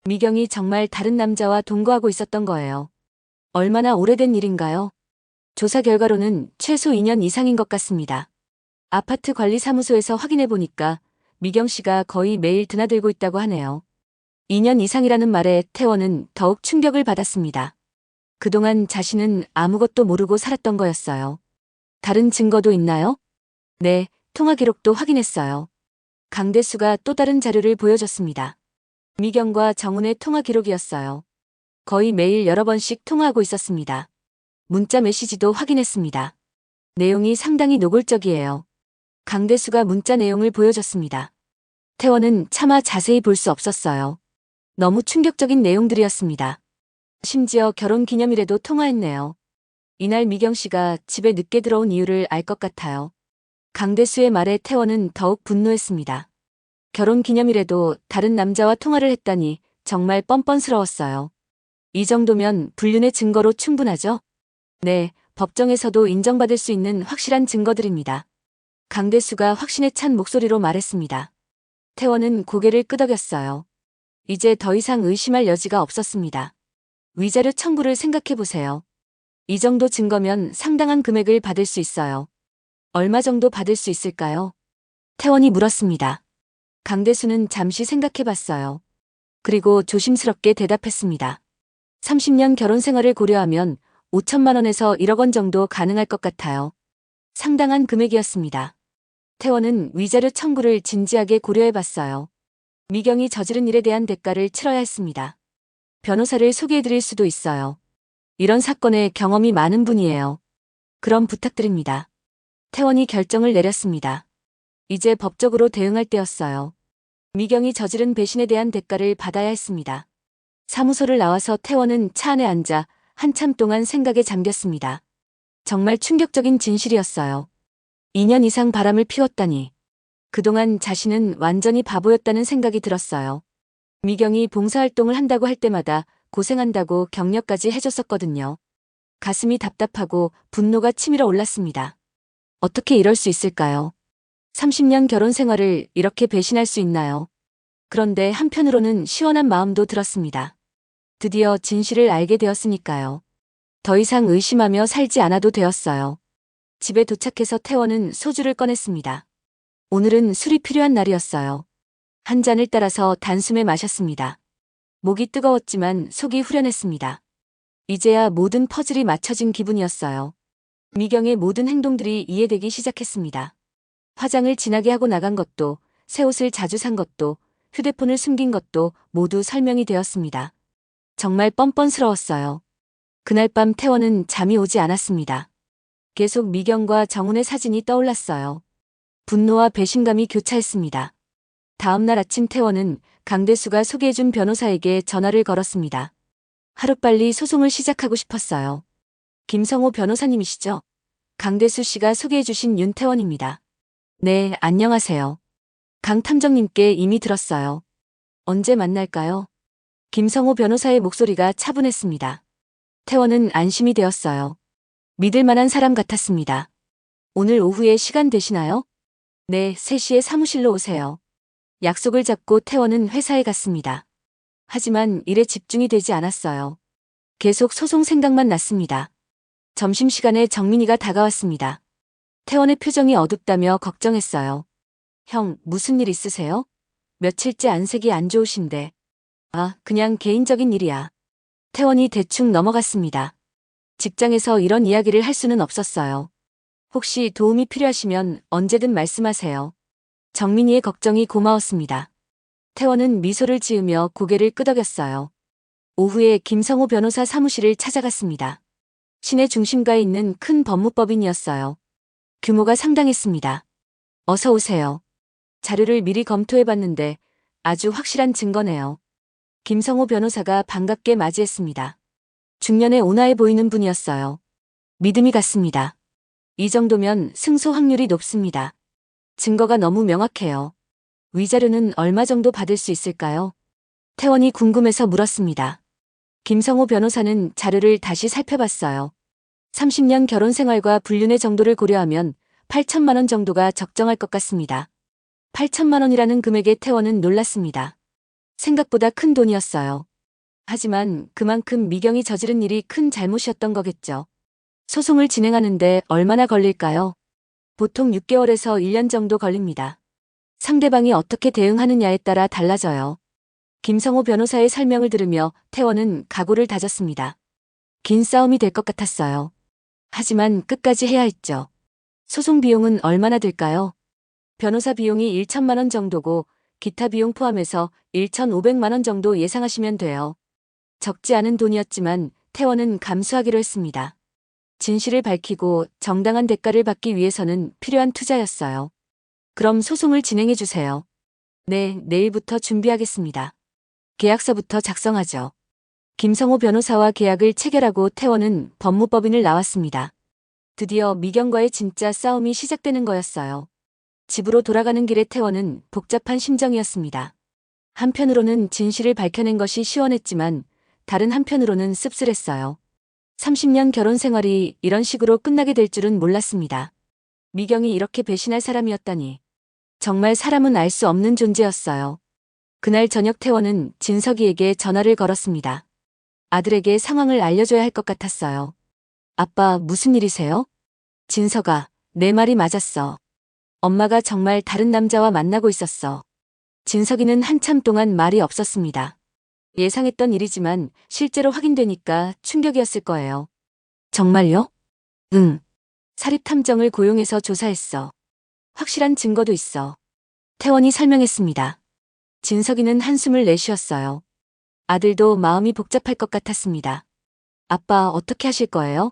Speaker 1: 미경이 정말 다른 남자와 동거하고 있었던 거예요. 얼마나 오래된 일인가요? 조사 결과로는 최소 2년 이상인 것 같습니다. 아파트 관리사무소에서 확인해 보니까 미경 씨가 거의 매일 드나들고 있다고 하네요. 2년 이상이라는 말에 태원은 더욱 충격을 받았습니다. 그동안 자신은 아무것도 모르고 살았던 거였어요. 다른 증거도 있나요? 네, 통화 기록도 확인했어요. 강대수가 또 다른 자료를 보여줬습니다. 미경과 정훈의 통화 기록이었어요. 거의 매일 여러 번씩 통화하고 있었습니다. 문자 메시지도 확인했습니다. 내용이 상당히 노골적이에요. 강대수가 문자 내용을 보여줬습니다. 태원은 차마 자세히 볼 수 없었어요. 너무 충격적인 내용들이었습니다. 심지어 결혼 기념일에도 통화했네요. 이날 미경 씨가 집에 늦게 들어온 이유를 알 것 같아요. 강대수의 말에 태원은 더욱 분노했습니다. 결혼 기념일에도 다른 남자와 통화를 했다니 정말 뻔뻔스러웠어요. 이 정도면 불륜의 증거로 충분하죠? 네, 법정에서도 인정받을 수 있는 확실한 증거들입니다. 강대수가 확신에 찬 목소리로 말했습니다. 태원은 고개를 끄덕였어요. 이제 더 이상 의심할 여지가 없었습니다. 위자료 청구를 생각해보세요. 이 정도 증거면 상당한 금액을 받을 수 있어요. 얼마 정도 받을 수 있을까요? 태원이 물었습니다. 강대수는 잠시 생각해봤어요. 그리고 조심스럽게 대답했습니다. 30년 결혼 생활을 고려하면 5천만 원에서 1억 원 정도 가능할 것 같아요. 상당한 금액이었습니다. 태원은 위자료 청구를 진지하게 고려해봤어요. 미경이 저지른 일에 대한 대가를 치러야 했습니다. 변호사를 소개해드릴 수도 있어요. 이런 사건에 경험이 많은 분이에요. 그럼 부탁드립니다. 태원이 결정을 내렸습니다. 이제 법적으로 대응할 때였어요. 미경이 저지른 배신에 대한 대가를 받아야 했습니다. 사무소를 나와서 태원은 차 안에 앉아 한참 동안 생각에 잠겼습니다. 정말 충격적인 진실이었어요. 2년 이상 바람을 피웠다니. 그동안 자신은 완전히 바보였다는 생각이 들었어요. 미경이 봉사활동을 한다고 할 때마다 고생한다고 격려까지 해줬었거든요. 가슴이 답답하고 분노가 치밀어 올랐습니다. 어떻게 이럴 수 있을까요? 30년 결혼 생활을 이렇게 배신할 수 있나요? 그런데 한편으로는 시원한 마음도 들었습니다. 드디어 진실을 알게 되었으니까요. 더 이상 의심하며 살지 않아도 되었어요. 집에 도착해서 태원은 소주를 꺼냈습니다. 오늘은 술이 필요한 날이었어요. 한 잔을 따라서 단숨에 마셨습니다. 목이 뜨거웠지만 속이 후련했습니다. 이제야 모든 퍼즐이 맞춰진 기분이었어요. 미경의 모든 행동들이 이해되기 시작했습니다. 화장을 진하게 하고 나간 것도, 새 옷을 자주 산 것도, 휴대폰을 숨긴 것도 모두 설명이 되었습니다. 정말 뻔뻔스러웠어요. 그날 밤 태원은 잠이 오지 않았습니다. 계속 미경과 정훈의 사진이 떠올랐어요. 분노와 배신감이 교차했습니다. 다음날 아침 태원은 강대수가 소개해준 변호사에게 전화를 걸었습니다. 하루빨리 소송을 시작하고 싶었어요. 김성호 변호사님이시죠? 강대수 씨가 소개해주신 윤태원입니다. 네, 안녕하세요. 강 탐정님께 이미 들었어요. 언제 만날까요? 김성호 변호사의 목소리가 차분했습니다. 태원은 안심이 되었어요. 믿을 만한 사람 같았습니다. 오늘 오후에 시간 되시나요? 네, 3시에 사무실로 오세요. 약속을 잡고 태원은 회사에 갔습니다. 하지만 일에 집중이 되지 않았어요. 계속 소송 생각만 났습니다. 점심시간에 정민이가 다가왔습니다. 태원의 표정이 어둡다며 걱정했어요. 형, 무슨 일 있으세요? 며칠째 안색이 안 좋으신데. 아, 그냥 개인적인 일이야. 태원이 대충 넘어갔습니다. 직장에서 이런 이야기를 할 수는 없었어요. 혹시 도움이 필요하시면 언제든 말씀하세요. 정민이의 걱정이 고마웠습니다. 태원은 미소를 지으며 고개를 끄덕였어요. 오후에 김성호 변호사 사무실을 찾아갔습니다. 시내 중심가에 있는 큰 법무법인이었어요. 규모가 상당했습니다. 어서 오세요. 자료를 미리 검토해봤는데 아주 확실한 증거네요. 김성호 변호사가 반갑게 맞이했습니다. 중년에 온화해 보이는 분이었어요. 믿음이 갔습니다. 이 정도면 승소 확률이 높습니다. 증거가 너무 명확해요. 위자료는 얼마 정도 받을 수 있을까요? 태원이 궁금해서 물었습니다. 김성호 변호사는 자료를 다시 살펴봤어요. 30년 결혼 생활과 불륜의 정도를 고려하면 8천만 원 정도가 적정할 것 같습니다. 8천만 원이라는 금액에 태원은 놀랐습니다. 생각보다 큰 돈이었어요. 하지만 그만큼 미경이 저지른 일이 큰 잘못이었던 거겠죠. 소송을 진행하는데 얼마나 걸릴까요? 보통 6개월에서 1년 정도 걸립니다. 상대방이 어떻게 대응하느냐에 따라 달라져요. 김성호 변호사의 설명을 들으며 태원은 각오를 다졌습니다. 긴 싸움이 될 것 같았어요. 하지만 끝까지 해야 했죠. 소송 비용은 얼마나 들까요? 변호사 비용이 1천만 원 정도고 기타 비용 포함해서 1,500만 원 정도 예상하시면 돼요. 적지 않은 돈이었지만 태원은 감수하기로 했습니다. 진실을 밝히고 정당한 대가를 받기 위해서는 필요한 투자였어요. 그럼 소송을 진행해 주세요. 네, 내일부터 준비하겠습니다. 계약서부터 작성하죠. 김성호 변호사와 계약을 체결하고 태원은 법무법인을 나왔습니다. 드디어 미경과의 진짜 싸움이 시작되는 거였어요. 집으로 돌아가는 길에 태원은 복잡한 심정이었습니다. 한편으로는 진실을 밝혀낸 것이 시원했지만 다른 한편으로는 씁쓸했어요. 30년 결혼 생활이 이런 식으로 끝나게 될 줄은 몰랐습니다. 미경이 이렇게 배신할 사람이었다니. 정말 사람은 알 수 없는 존재였어요. 그날 저녁 태원은 진석이에게 전화를 걸었습니다. 아들에게 상황을 알려줘야 할 것 같았어요. 아빠, 무슨 일이세요? 진석아, 내 말이 맞았어. 엄마가 정말 다른 남자와 만나고 있었어. 진석이는 한참 동안 말이 없었습니다. 예상했던 일이지만 실제로 확인되니까 충격이었을 거예요. 정말요? 응. 사립탐정을 고용해서 조사했어. 확실한 증거도 있어. 태원이 설명했습니다. 진석이는 한숨을 내쉬었어요. 아들도 마음이 복잡할 것 같았습니다. 아빠, 어떻게 하실 거예요?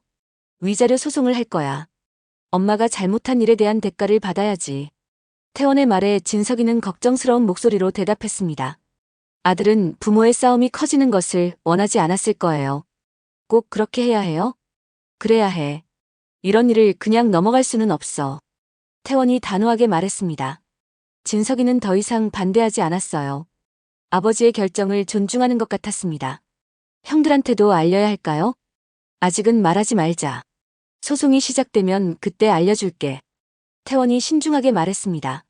Speaker 1: 위자료 소송을 할 거야. 엄마가 잘못한 일에 대한 대가를 받아야지. 태원의 말에 진석이는 걱정스러운 목소리로 대답했습니다. 아들은 부모의 싸움이 커지는 것을 원하지 않았을 거예요. 꼭 그렇게 해야 해요? 그래야 해. 이런 일을 그냥 넘어갈 수는 없어. 태원이 단호하게 말했습니다. 진석이는 더 이상 반대하지 않았어요. 아버지의 결정을 존중하는 것 같았습니다. 형들한테도 알려야 할까요? 아직은 말하지 말자. 소송이 시작되면 그때 알려줄게. 태원이 신중하게 말했습니다.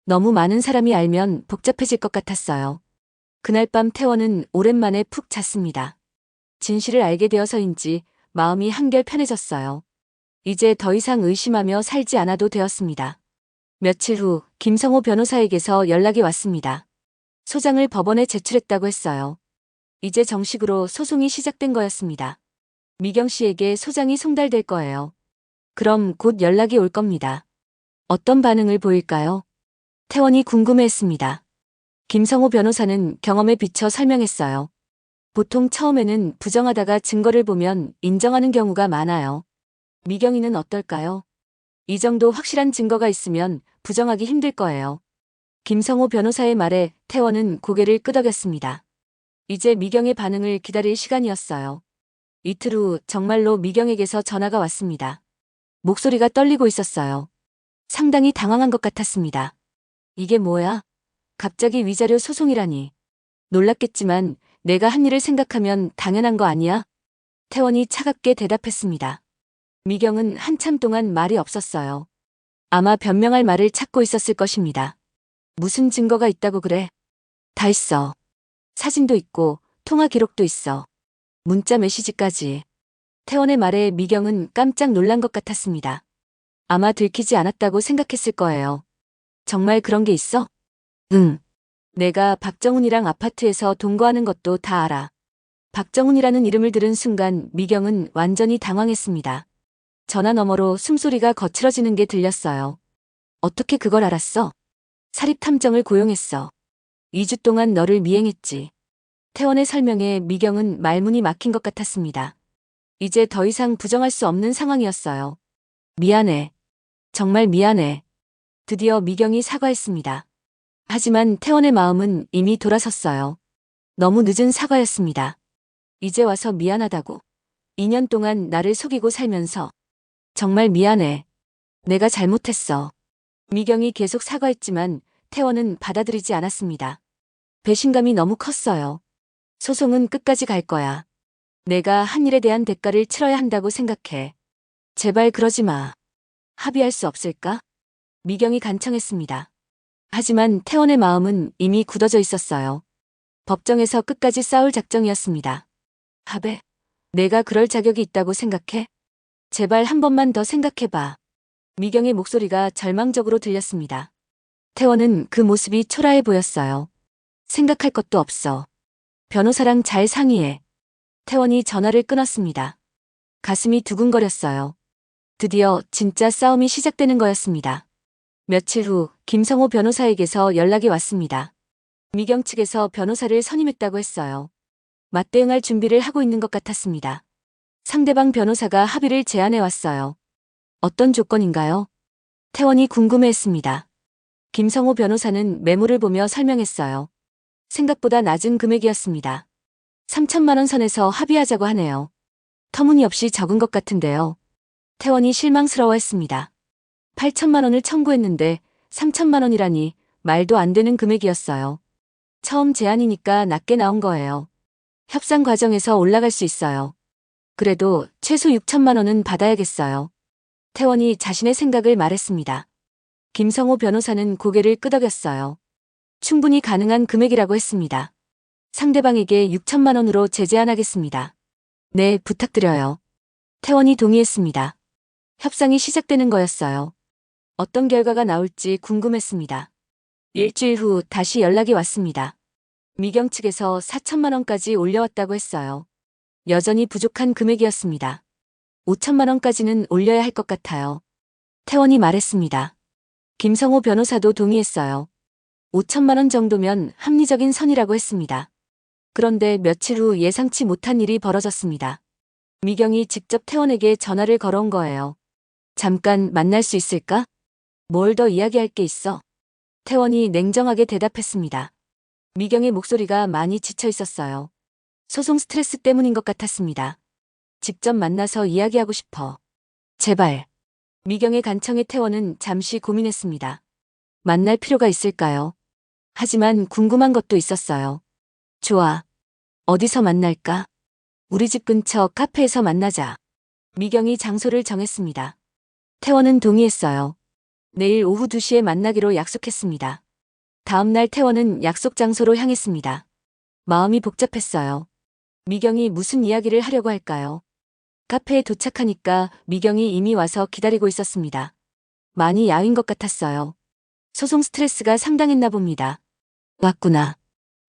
Speaker 1: 너무 많은 사람이 알면 복잡해질 것 같았어요. 그날 밤 태원은 오랜만에 푹 잤습니다. 진실을 알게 되어서인지 마음이 한결 편해졌어요. 이제 더 이상 의심하며 살지 않아도 되었습니다. 며칠 후 김성호 변호사에게서 연락이 왔습니다. 소장을 법원에 제출했다고 했어요. 이제 정식으로 소송이 시작된 거였습니다. 미경 씨에게 소장이 송달될 거예요. 그럼 곧 연락이 올 겁니다. 어떤 반응을 보일까요? 태원이 궁금해했습니다. 김성호 변호사는 경험에 비춰 설명했어요. 보통 처음에는 부정하다가 증거를 보면 인정하는 경우가 많아요. 미경이는 어떨까요? 이 정도 확실한 증거가 있으면 부정하기 힘들 거예요. 김성호 변호사의 말에 태원은 고개를 끄덕였습니다. 이제 미경의 반응을 기다릴 시간이었어요. 이틀 후 정말로 미경에게서 전화가 왔습니다. 목소리가 떨리고 있었어요. 상당히 당황한 것 같았습니다. 이게 뭐야? 갑자기 위자료 소송이라니. 놀랐겠지만 내가 한 일을 생각하면 당연한 거 아니야? 태원이 차갑게 대답했습니다. 미경은 한참 동안 말이 없었어요. 아마 변명할 말을 찾고 있었을 것입니다. 무슨 증거가 있다고 그래? 다 있어. 사진도 있고 통화 기록도 있어. 문자 메시지까지. 태원의 말에 미경은 깜짝 놀란 것 같았습니다. 아마 들키지 않았다고 생각했을 거예요. 정말 그런 게 있어? 응. 내가 박정훈이랑 아파트에서 동거하는 것도 다 알아. 박정훈이라는 이름을 들은 순간 미경은 완전히 당황했습니다. 전화 너머로 숨소리가 거칠어지는 게 들렸어요. 어떻게 그걸 알았어? 사립탐정을 고용했어. 2주 동안 너를 미행했지. 태원의 설명에 미경은 말문이 막힌 것 같았습니다. 이제 더 이상 부정할 수 없는 상황이었어요. 미안해. 정말 미안해. 드디어 미경이 사과했습니다. 하지만 태원의 마음은 이미 돌아섰어요. 너무 늦은 사과였습니다. 이제 와서 미안하다고. 2년 동안 나를 속이고 살면서 정말 미안해. 내가 잘못했어. 미경이 계속 사과했지만 태원은 받아들이지 않았습니다. 배신감이 너무 컸어요. 소송은 끝까지 갈 거야. 내가 한 일에 대한 대가를 치러야 한다고 생각해. 제발 그러지 마. 합의할 수 없을까? 미경이 간청했습니다. 하지만 태원의 마음은 이미 굳어져 있었어요. 법정에서 끝까지 싸울 작정이었습니다. 합의? 내가 그럴 자격이 있다고 생각해? 제발 한 번만 더 생각해봐. 미경의 목소리가 절망적으로 들렸습니다. 태원은 그 모습이 초라해 보였어요. 생각할 것도 없어. 변호사랑 잘 상의해. 태원이 전화를 끊었습니다. 가슴이 두근거렸어요. 드디어 진짜 싸움이 시작되는 거였습니다. 며칠 후 김성호 변호사에게서 연락이 왔습니다. 미경 측에서 변호사를 선임했다고 했어요. 맞대응할 준비를 하고 있는 것 같았습니다. 상대방 변호사가 합의를 제안해 왔어요. 어떤 조건인가요? 태원이 궁금해했습니다. 김성호 변호사는 매물을 보며 설명했어요. 생각보다 낮은 금액이었습니다. 3천만 원 선에서 합의하자고 하네요. 터무니없이 적은 것 같은데요. 태원이 실망스러워했습니다. 8천만 원을 청구했는데 3천만 원이라니 말도 안 되는 금액이었어요. 처음 제안이니까 낮게 나온 거예요. 협상 과정에서 올라갈 수 있어요. 그래도 최소 6천만 원은 받아야겠어요. 태원이 자신의 생각을 말했습니다. 김성호 변호사는 고개를 끄덕였어요. 충분히 가능한 금액이라고 했습니다. 상대방에게 6천만 원으로 재제안하겠습니다. 네, 부탁드려요. 태원이 동의했습니다. 협상이 시작되는 거였어요. 어떤 결과가 나올지 궁금했습니다. 일주일 후 다시 연락이 왔습니다. 미경 측에서 4천만 원까지 올려왔다고 했어요. 여전히 부족한 금액이었습니다. 5천만 원까지는 올려야 할 것 같아요. 태원이 말했습니다. 김성호 변호사도 동의했어요. 5천만 원 정도면 합리적인 선이라고 했습니다. 그런데 며칠 후 예상치 못한 일이 벌어졌습니다. 미경이 직접 태원에게 전화를 걸어온 거예요. 잠깐 만날 수 있을까? 뭘 더 이야기할 게 있어? 태원이 냉정하게 대답했습니다. 미경의 목소리가 많이 지쳐 있었어요. 소송 스트레스 때문인 것 같았습니다. 직접 만나서 이야기하고 싶어. 제발. 미경의 간청에 태원은 잠시 고민했습니다. 만날 필요가 있을까요? 하지만 궁금한 것도 있었어요. 좋아. 어디서 만날까? 우리 집 근처 카페에서 만나자. 미경이 장소를 정했습니다. 태원은 동의했어요. 내일 오후 2시에 만나기로 약속했습니다. 다음 날 태원은 약속 장소로 향했습니다. 마음이 복잡했어요. 미경이 무슨 이야기를 하려고 할까요? 카페에 도착하니까 미경이 이미 와서 기다리고 있었습니다. 많이 야윈 것 같았어요. 소송 스트레스가 상당했나 봅니다. 왔구나.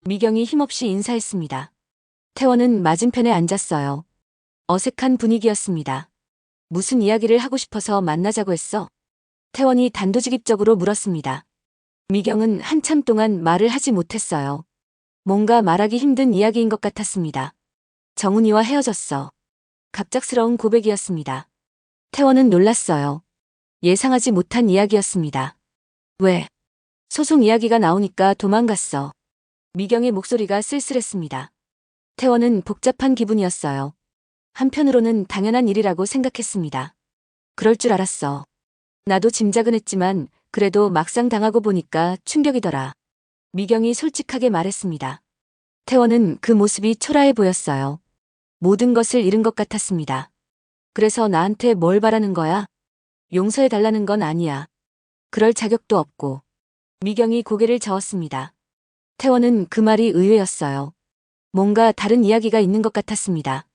Speaker 1: 미경이 힘없이 인사했습니다. 태원은 맞은편에 앉았어요. 어색한 분위기였습니다. 무슨 이야기를 하고 싶어서 만나자고 했어? 태원이 단도직입적으로 물었습니다. 미경은 한참 동안 말을 하지 못했어요. 뭔가 말하기 힘든 이야기인 것 같았습니다. 정훈이와 헤어졌어. 갑작스러운 고백이었습니다. 태원은 놀랐어요. 예상하지 못한 이야기였습니다. 왜? 소송 이야기가 나오니까 도망갔어. 미경의 목소리가 쓸쓸했습니다. 태원은 복잡한 기분이었어요. 한편으로는 당연한 일이라고 생각했습니다. 그럴 줄 알았어. 나도 짐작은 했지만 그래도 막상 당하고 보니까 충격이더라. 미경이 솔직하게 말했습니다. 태원은 그 모습이 초라해 보였어요. 모든 것을 잃은 것 같았습니다. 그래서 나한테 뭘 바라는 거야? 용서해 달라는 건 아니야. 그럴 자격도 없고. 미경이 고개를 저었습니다. 태원은 그 말이 의외였어요. 뭔가 다른 이야기가 있는 것 같았습니다.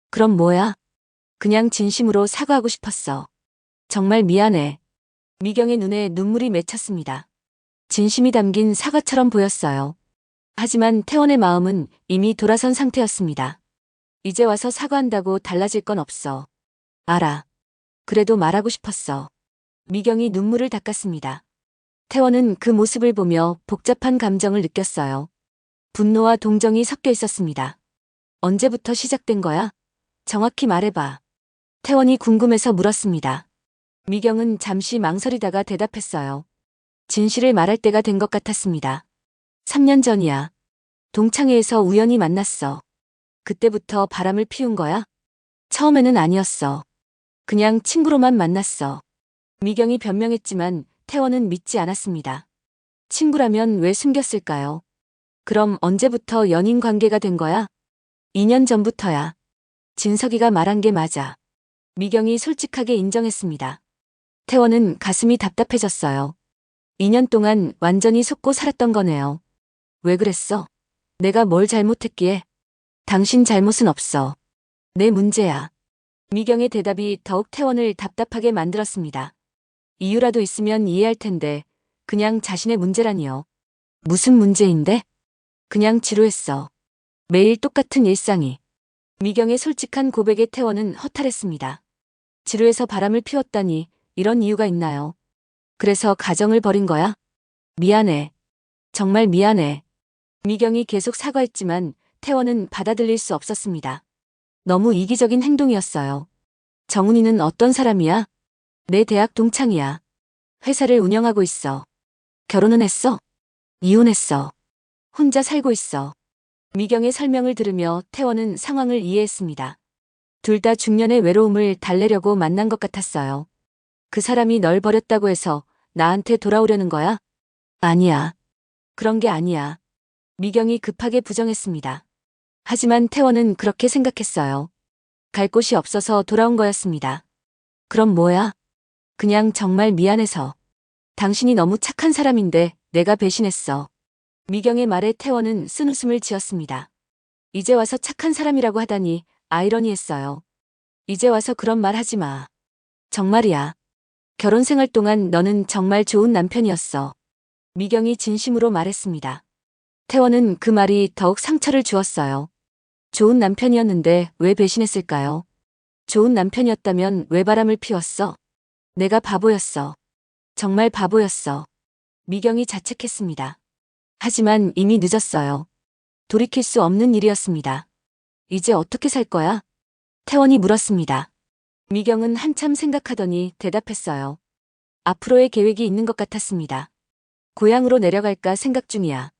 Speaker 1: 그럼 뭐야? 그냥 진심으로 사과하고 싶었어. 정말 미안해. 미경의 눈에 눈물이 맺혔습니다. 진심이 담긴 사과처럼 보였어요. 하지만 태원의 마음은 이미 돌아선 상태였습니다. 이제 와서 사과한다고 달라질 건 없어. 알아. 그래도 말하고 싶었어. 미경이 눈물을 닦았습니다. 태원은 그 모습을 보며 복잡한 감정을 느꼈어요. 분노와 동정이 섞여 있었습니다. 언제부터 시작된 거야? 정확히 말해봐. 태원이 궁금해서 물었습니다. 미경은 잠시 망설이다가 대답했어요. 진실을 말할 때가 된 것 같았습니다. 3년 전이야. 동창회에서 우연히 만났어. 그때부터 바람을 피운 거야? 처음에는 아니었어. 그냥 친구로만 만났어. 미경이 변명했지만 태원은 믿지 않았습니다. 친구라면 왜 숨겼을까요? 그럼 언제부터 연인 관계가 된 거야? 2년 전부터야. 진석이가 말한 게 맞아. 미경이 솔직하게 인정했습니다. 태원은 가슴이 답답해졌어요. 2년 동안 완전히 속고 살았던 거네요. 왜 그랬어? 내가 뭘 잘못했기에? 당신 잘못은 없어. 내 문제야. 미경의 대답이 더욱 태원을 답답하게 만들었습니다. 이유라도 있으면 이해할 텐데 그냥 자신의 문제라니요. 무슨 문제인데? 그냥 지루했어. 매일 똑같은 일상이. 미경의 솔직한 고백에 태원은 허탈했습니다. 지루해서 바람을 피웠다니 이런 이유가 있나요? 그래서 가정을 버린 거야? 미안해. 정말 미안해. 미경이 계속 사과했지만 태원은 받아들일 수 없었습니다. 너무 이기적인 행동이었어요. 정훈이는 어떤 사람이야? 내 대학 동창이야. 회사를 운영하고 있어. 결혼은 했어? 이혼했어. 혼자 살고 있어. 미경의 설명을 들으며 태원은 상황을 이해했습니다. 둘 다 중년의 외로움을 달래려고 만난 것 같았어요. 그 사람이 널 버렸다고 해서 나한테 돌아오려는 거야? 아니야. 그런 게 아니야. 미경이 급하게 부정했습니다. 하지만 태원은 그렇게 생각했어요. 갈 곳이 없어서 돌아온 거였습니다. 그럼 뭐야? 그냥 정말 미안해서. 당신이 너무 착한 사람인데 내가 배신했어. 미경의 말에 태원은 쓴웃음을 지었습니다. 이제 와서 착한 사람이라고 하다니 아이러니했어요. 이제 와서 그런 말 하지 마. 정말이야. 결혼 생활 동안 너는 정말 좋은 남편이었어. 미경이 진심으로 말했습니다. 태원은 그 말이 더욱 상처를 주었어요. 좋은 남편이었는데 왜 배신했을까요? 좋은 남편이었다면 왜 바람을 피웠어? 내가 바보였어. 정말 바보였어. 미경이 자책했습니다. 하지만 이미 늦었어요. 돌이킬 수 없는 일이었습니다. 이제 어떻게 살 거야? 태원이 물었습니다. 미경은 한참 생각하더니 대답했어요. 앞으로의 계획이 있는 것 같았습니다. 고향으로 내려갈까 생각 중이야.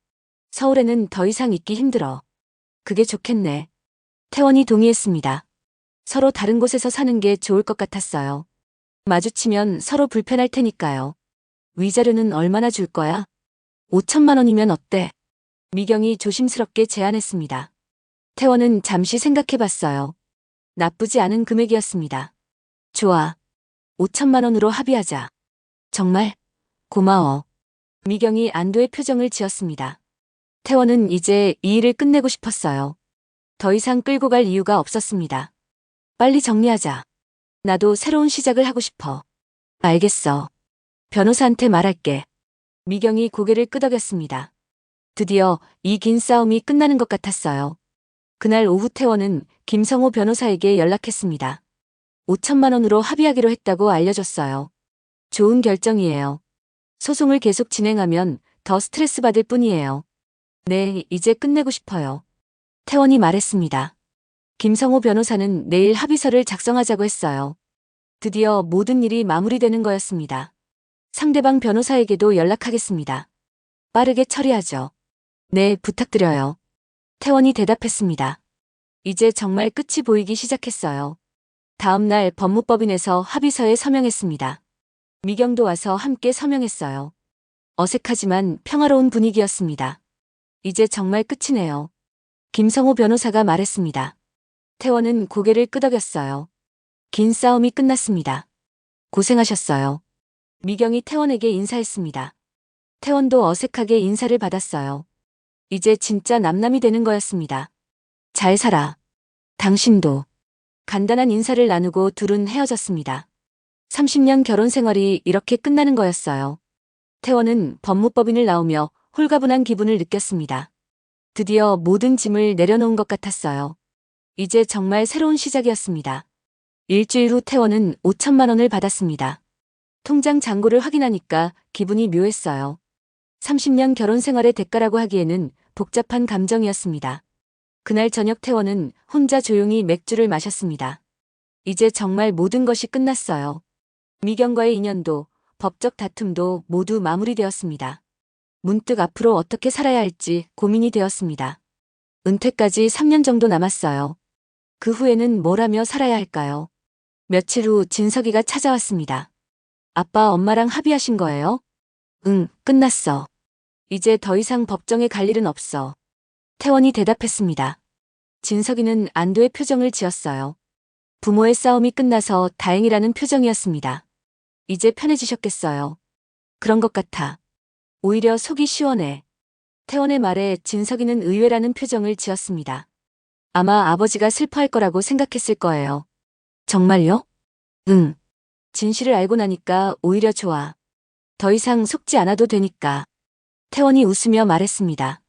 Speaker 1: 서울에는 더 이상 있기 힘들어. 그게 좋겠네. 태원이 동의했습니다. 서로 다른 곳에서 사는 게 좋을 것 같았어요. 마주치면 서로 불편할 테니까요. 위자료는 얼마나 줄 거야? 5천만 원이면 어때? 미경이 조심스럽게 제안했습니다. 태원은 잠시 생각해봤어요. 나쁘지 않은 금액이었습니다. 좋아. 5천만 원으로 합의하자. 정말? 고마워. 미경이 안도의 표정을 지었습니다. 태원은 이제 이 일을 끝내고 싶었어요. 더 이상 끌고 갈 이유가 없었습니다. 빨리 정리하자. 나도 새로운 시작을 하고 싶어. 알겠어. 변호사한테 말할게. 미경이 고개를 끄덕였습니다. 드디어 이 긴 싸움이 끝나는 것 같았어요. 그날 오후 태원은 김성호 변호사에게 연락했습니다. 5천만 원으로 합의하기로 했다고 알려줬어요. 좋은 결정이에요. 소송을 계속 진행하면 더 스트레스 받을 뿐이에요. 네, 이제 끝내고 싶어요. 태원이 말했습니다. 김성호 변호사는 내일 합의서를 작성하자고 했어요. 드디어 모든 일이 마무리되는 거였습니다. 상대방 변호사에게도 연락하겠습니다. 빠르게 처리하죠. 네, 부탁드려요. 태원이 대답했습니다. 이제 정말 끝이 보이기 시작했어요. 다음 날 법무법인에서 합의서에 서명했습니다. 미경도 와서 함께 서명했어요. 어색하지만 평화로운 분위기였습니다. 이제 정말 끝이네요. 김성호 변호사가 말했습니다. 태원은 고개를 끄덕였어요. 긴 싸움이 끝났습니다. 고생하셨어요. 미경이 태원에게 인사했습니다. 태원도 어색하게 인사를 받았어요. 이제 진짜 남남이 되는 거였습니다. 잘 살아. 당신도. 간단한 인사를 나누고 둘은 헤어졌습니다. 30년 결혼 생활이 이렇게 끝나는 거였어요. 태원은 법무법인을 나오며 홀가분한 기분을 느꼈습니다. 드디어 모든 짐을 내려놓은 것 같았어요. 이제 정말 새로운 시작이었습니다. 일주일 후 태원은 5천만 원을 받았습니다. 통장 잔고를 확인하니까 기분이 묘했어요. 30년 결혼 생활의 대가라고 하기에는 복잡한 감정이었습니다. 그날 저녁 태원은 혼자 조용히 맥주를 마셨습니다. 이제 정말 모든 것이 끝났어요. 미경과의 인연도 법적 다툼도 모두 마무리되었습니다. 문득 앞으로 어떻게 살아야 할지 고민이 되었습니다. 은퇴까지 3년 정도 남았어요. 그 후에는 뭘 하며 살아야 할까요? 며칠 후 진석이가 찾아왔습니다. 아빠, 엄마랑 합의하신 거예요? 응, 끝났어. 이제 더 이상 법정에 갈 일은 없어. 태원이 대답했습니다. 진석이는 안도의 표정을 지었어요. 부모의 싸움이 끝나서 다행이라는 표정이었습니다. 이제 편해지셨겠어요. 그런 것 같아. 오히려 속이 시원해. 태원의 말에 진석이는 의외라는 표정을 지었습니다. 아마 아버지가 슬퍼할 거라고 생각했을 거예요. 정말요? 응. 진실을 알고 나니까 오히려 좋아. 더 이상 속지 않아도 되니까. 태원이 웃으며 말했습니다.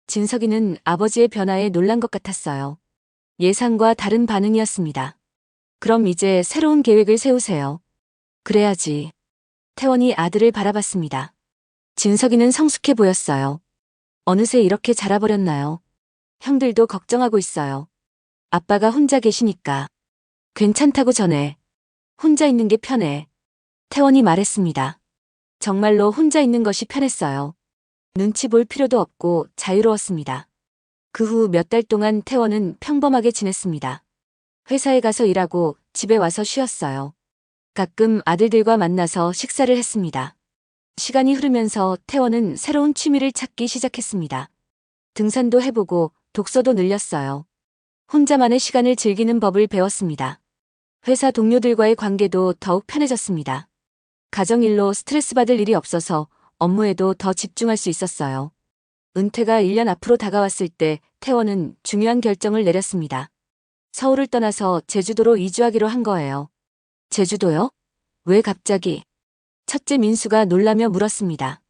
Speaker 1: 진석이는 아버지의 변화에 놀란 것 같았어요. 예상과 다른 반응이었습니다. 그럼 이제 새로운 계획을 세우세요. 그래야지. 태원이 아들을 바라봤습니다. 진석이는 성숙해 보였어요. 어느새 이렇게 자라버렸나요? 형들도 걱정하고 있어요. 아빠가 혼자 계시니까. 괜찮다고 전해. 혼자 있는 게 편해. 태원이 말했습니다. 정말로 혼자 있는 것이 편했어요. 눈치 볼 필요도 없고 자유로웠습니다. 그 후 몇 달 동안 태원은 평범하게 지냈습니다. 회사에 가서 일하고 집에 와서 쉬었어요. 가끔 아들들과 만나서 식사를 했습니다. 시간이 흐르면서 태원은 새로운 취미를 찾기 시작했습니다. 등산도 해보고 독서도 늘렸어요. 혼자만의 시간을 즐기는 법을 배웠습니다. 회사 동료들과의 관계도 더욱 편해졌습니다. 가정일로 스트레스 받을 일이 없어서 업무에도 더 집중할 수 있었어요. 은퇴가 1년 앞으로 다가왔을 때 태원은 중요한 결정을 내렸습니다. 서울을 떠나서 제주도로 이주하기로 한 거예요. 제주도요? 왜 갑자기? 첫째 민수가 놀라며 물었습니다.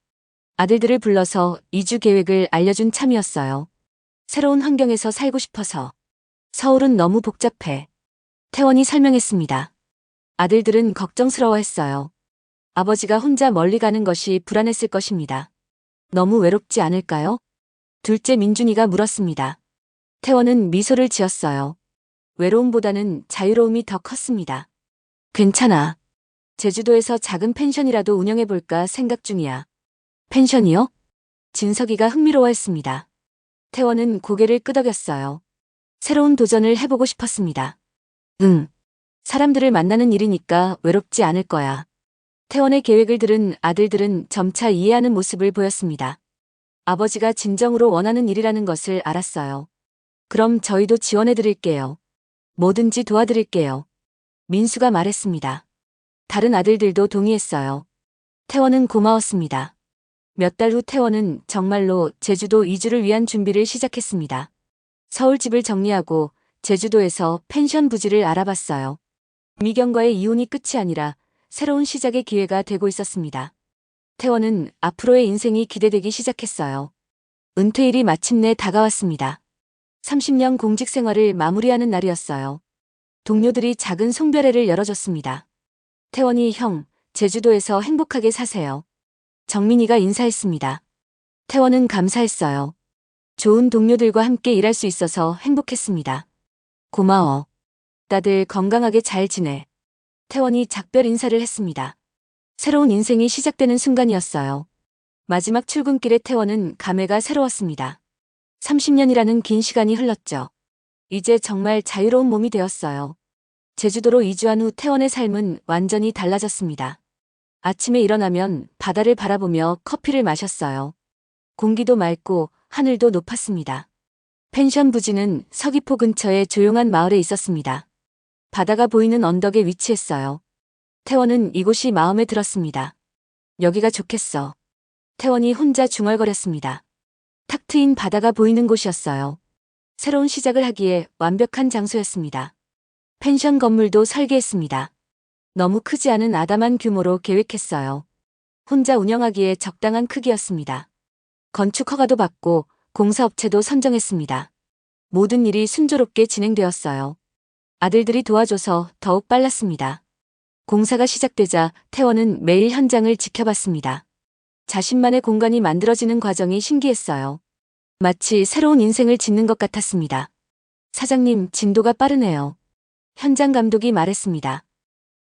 Speaker 1: 아들들을 불러서 이주 계획을 알려준 참이었어요. 새로운 환경에서 살고 싶어서. 서울은 너무 복잡해. 태원이 설명했습니다. 아들들은 걱정스러워했어요. 아버지가 혼자 멀리 가는 것이 불안했을 것입니다. 너무 외롭지 않을까요? 둘째 민준이가 물었습니다. 태원은 미소를 지었어요. 외로움보다는 자유로움이 더 컸습니다. 괜찮아. 제주도에서 작은 펜션이라도 운영해볼까 생각 중이야. 펜션이요? 진석이가 흥미로워했습니다. 태원은 고개를 끄덕였어요. 새로운 도전을 해보고 싶었습니다. 응. 사람들을 만나는 일이니까 외롭지 않을 거야. 태원의 계획을 들은 아들들은 점차 이해하는 모습을 보였습니다. 아버지가 진정으로 원하는 일이라는 것을 알았어요. 그럼 저희도 지원해드릴게요. 뭐든지 도와드릴게요. 민수가 말했습니다. 다른 아들들도 동의했어요. 태원은 고마웠습니다. 몇 달 후 태원은 정말로 제주도 이주를 위한 준비를 시작했습니다. 서울집을 정리하고 제주도에서 펜션 부지를 알아봤어요. 미경과의 이혼이 끝이 아니라 새로운 시작의 기회가 되고 있었습니다. 태원은 앞으로의 인생이 기대되기 시작했어요. 은퇴일이 마침내 다가왔습니다. 30년 공직 생활을 마무리하는 날이었어요. 동료들이 작은 송별회를 열어줬습니다. 태원이 형, 제주도에서 행복하게 사세요. 정민이가 인사했습니다. 태원은 감사했어요. 좋은 동료들과 함께 일할 수 있어서 행복했습니다. 고마워. 다들 건강하게 잘 지내. 태원이 작별 인사를 했습니다. 새로운 인생이 시작되는 순간이었어요. 마지막 출근길에 태원은 감회가 새로웠습니다. 30년이라는 긴 시간이 흘렀죠. 이제 정말 자유로운 몸이 되었어요. 제주도로 이주한 후 태원의 삶은 완전히 달라졌습니다. 아침에 일어나면 바다를 바라보며 커피를 마셨어요. 공기도 맑고 하늘도 높았습니다. 펜션 부지는 서귀포 근처의 조용한 마을에 있었습니다. 바다가 보이는 언덕에 위치했어요. 태원은 이곳이 마음에 들었습니다. 여기가 좋겠어. 태원이 혼자 중얼거렸습니다. 탁 트인 바다가 보이는 곳이었어요. 새로운 시작을 하기에 완벽한 장소였습니다. 펜션 건물도 설계했습니다. 너무 크지 않은 아담한 규모로 계획했어요. 혼자 운영하기에 적당한 크기였습니다. 건축 허가도 받고 공사업체도 선정했습니다. 모든 일이 순조롭게 진행되었어요. 아들들이 도와줘서 더욱 빨랐습니다. 공사가 시작되자 태원은 매일 현장을 지켜봤습니다. 자신만의 공간이 만들어지는 과정이 신기했어요. 마치 새로운 인생을 짓는 것 같았습니다. 사장님, 진도가 빠르네요. 현장 감독이 말했습니다.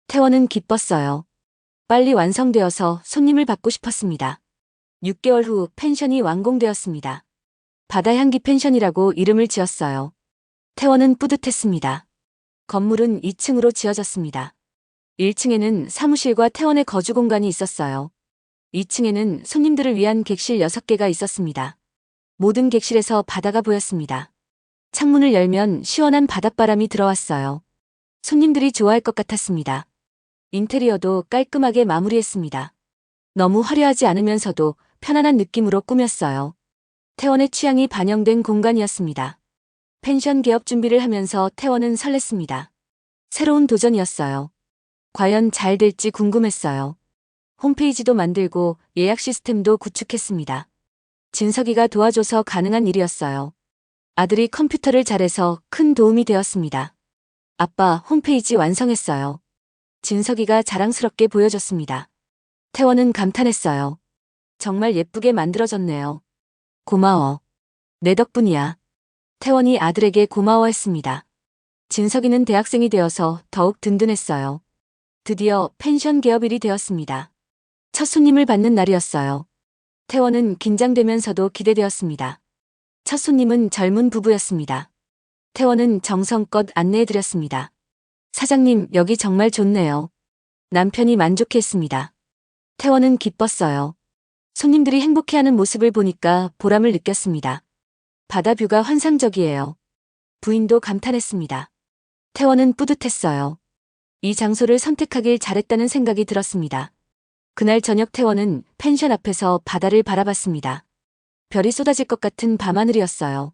Speaker 1: 태원은 기뻤어요. 빨리 완성되어서 손님을 받고 싶었습니다. 6개월 후 펜션이 완공되었습니다. 바다향기 펜션이라고 이름을 지었어요. 태원은 뿌듯했습니다. 건물은 2층으로 지어졌습니다. 1층에는 사무실과 태원의 거주 공간이 있었어요. 2층에는 손님들을 위한 객실 6개가 있었습니다. 모든 객실에서 바다가 보였습니다. 창문을 열면 시원한 바닷바람이 들어왔어요. 손님들이 좋아할 것 같았습니다. 인테리어도 깔끔하게 마무리했습니다. 너무 화려하지 않으면서도 편안한 느낌으로 꾸몄어요. 태원의 취향이 반영된 공간이었습니다. 펜션 개업 준비를 하면서 태원은 설렜습니다. 새로운 도전이었어요. 과연 잘 될지 궁금했어요. 홈페이지도 만들고 예약 시스템도 구축했습니다. 진석이가 도와줘서 가능한 일이었어요. 아들이 컴퓨터를 잘해서 큰 도움이 되었습니다. 아빠, 홈페이지 완성했어요. 진석이가 자랑스럽게 보여줬습니다. 태원은 감탄했어요. 정말 예쁘게 만들어졌네요. 고마워. 내 덕분이야. 태원이 아들에게 고마워했습니다. 진석이는 대학생이 되어서 더욱 든든했어요. 드디어 펜션 개업일이 되었습니다. 첫 손님을 받는 날이었어요. 태원은 긴장되면서도 기대되었습니다. 첫 손님은 젊은 부부였습니다. 태원은 정성껏 안내해드렸습니다. 사장님, 여기 정말 좋네요. 남편이 만족했습니다. 태원은 기뻤어요. 손님들이 행복해하는 모습을 보니까 보람을 느꼈습니다. 바다뷰가 환상적이에요. 부인도 감탄했습니다. 태원은 뿌듯했어요. 이 장소를 선택하길 잘했다는 생각이 들었습니다. 그날 저녁 태원은 펜션 앞에서 바다를 바라봤습니다. 별이 쏟아질 것 같은 밤하늘이었어요.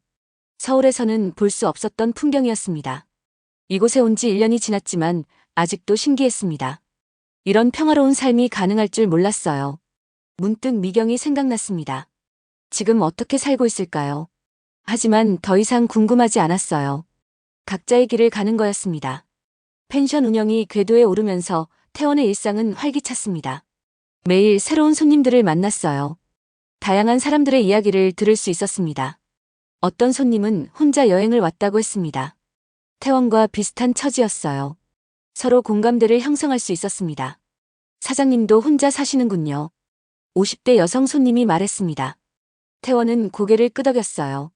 Speaker 1: 서울에서는 볼 수 없었던 풍경이었습니다. 이곳에 온 지 1년이 지났지만 아직도 신기했습니다. 이런 평화로운 삶이 가능할 줄 몰랐어요. 문득 미경이 생각났습니다. 지금 어떻게 살고 있을까요? 하지만 더 이상 궁금하지 않았어요. 각자의 길을 가는 거였습니다. 펜션 운영이 궤도에 오르면서 태원의 일상은 활기찼습니다. 매일 새로운 손님들을 만났어요. 다양한 사람들의 이야기를 들을 수 있었습니다. 어떤 손님은 혼자 여행을 왔다고 했습니다. 태원과 비슷한 처지였어요. 서로 공감대를 형성할 수 있었습니다. 사장님도 혼자 사시는군요. 50대 여성 손님이 말했습니다. 태원은 고개를 끄덕였어요.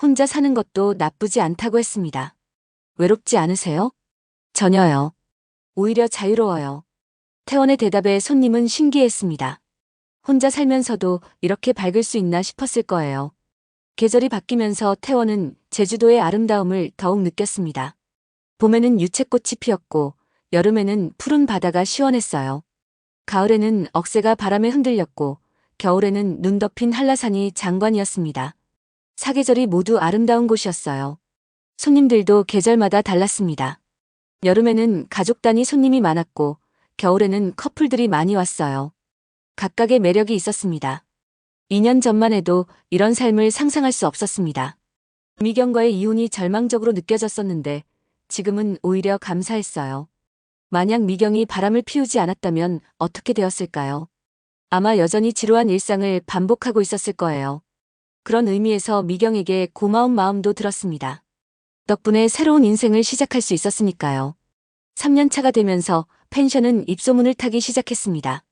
Speaker 1: 혼자 사는 것도 나쁘지 않다고 했습니다. 외롭지 않으세요? 전혀요. 오히려 자유로워요. 태원의 대답에 손님은 신기했습니다. 혼자 살면서도 이렇게 밝을 수 있나 싶었을 거예요. 계절이 바뀌면서 태원은 제주도의 아름다움을 더욱 느꼈습니다. 봄에는 유채꽃이 피었고 여름에는 푸른 바다가 시원했어요. 가을에는 억새가 바람에 흔들렸고 겨울에는 눈 덮인 한라산이 장관이었습니다. 사계절이 모두 아름다운 곳이었어요. 손님들도 계절마다 달랐습니다. 여름에는 가족 단위 손님이 많았고 겨울에는 커플들이 많이 왔어요. 각각의 매력이 있었습니다. 2년 전만 해도 이런 삶을 상상할 수 없었습니다. 미경과의 이혼이 절망적으로 느껴졌었는데 지금은 오히려 감사했어요. 만약 미경이 바람을 피우지 않았다면 어떻게 되었을까요? 아마 여전히 지루한 일상을 반복하고 있었을 거예요. 그런 의미에서 미경에게 고마운 마음도 들었습니다. 덕분에 새로운 인생을 시작할 수 있었으니까요. 3년 차가 되면서 펜션은 입소문을 타기 시작했습니다.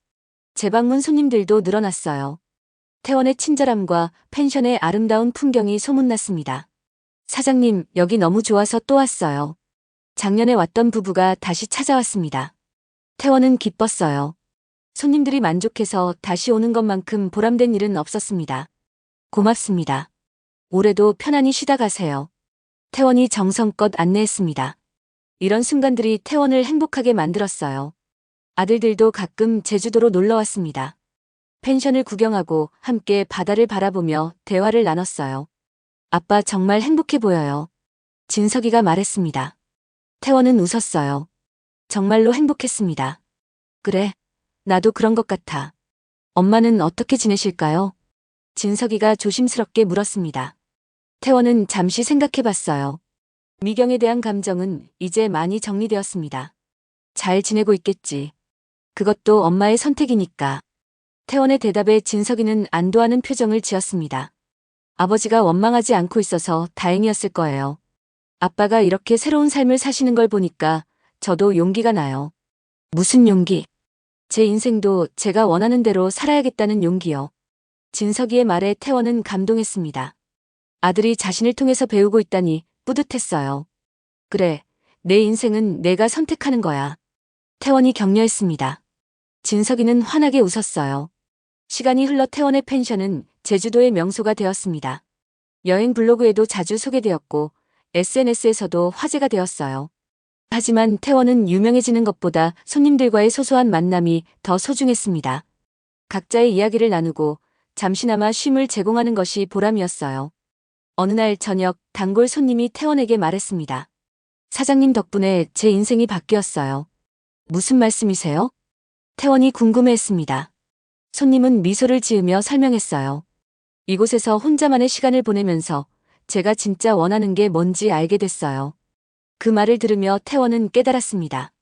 Speaker 1: 재방문 손님들도 늘어났어요. 태원의 친절함과 펜션의 아름다운 풍경이 소문났습니다. 사장님, 여기 너무 좋아서 또 왔어요. 작년에 왔던 부부가 다시 찾아왔습니다. 태원은 기뻤어요. 손님들이 만족해서 다시 오는 것만큼 보람된 일은 없었습니다. 고맙습니다. 올해도 편안히 쉬다 가세요. 태원이 정성껏 안내했습니다. 이런 순간들이 태원을 행복하게 만들었어요. 아들들도 가끔 제주도로 놀러 왔습니다. 펜션을 구경하고 함께 바다를 바라보며 대화를 나눴어요. 아빠 정말 행복해 보여요. 진석이가 말했습니다. 태원은 웃었어요. 정말로 행복했습니다. 그래, 나도 그런 것 같아. 엄마는 어떻게 지내실까요? 진석이가 조심스럽게 물었습니다. 태원은 잠시 생각해봤어요. 미경에 대한 감정은 이제 많이 정리되었습니다. 잘 지내고 있겠지. 그것도 엄마의 선택이니까. 태원의 대답에 진석이는 안도하는 표정을 지었습니다. 아버지가 원망하지 않고 있어서 다행이었을 거예요. 아빠가 이렇게 새로운 삶을 사시는 걸 보니까 저도 용기가 나요. 무슨 용기? 제 인생도 제가 원하는 대로 살아야겠다는 용기요. 진석이의 말에 태원은 감동했습니다. 아들이 자신을 통해서 배우고 있다니 뿌듯했어요. 그래, 내 인생은 내가 선택하는 거야. 태원이 격려했습니다. 진석이는 환하게 웃었어요. 시간이 흘러 태원의 펜션은 제주도의 명소가 되었습니다. 여행 블로그에도 자주 소개되었고 SNS에서도 화제가 되었어요. 하지만 태원은 유명해지는 것보다 손님들과의 소소한 만남이 더 소중했습니다. 각자의 이야기를 나누고 잠시나마 쉼을 제공하는 것이 보람이었어요. 어느 날 저녁 단골 손님이 태원에게 말했습니다. 사장님 덕분에 제 인생이 바뀌었어요. 무슨 말씀이세요? 태원이 궁금해했습니다. 손님은 미소를 지으며 설명했어요. 이곳에서 혼자만의 시간을 보내면서 제가 진짜 원하는 게 뭔지 알게 됐어요. 그 말을 들으며 태원은 깨달았습니다.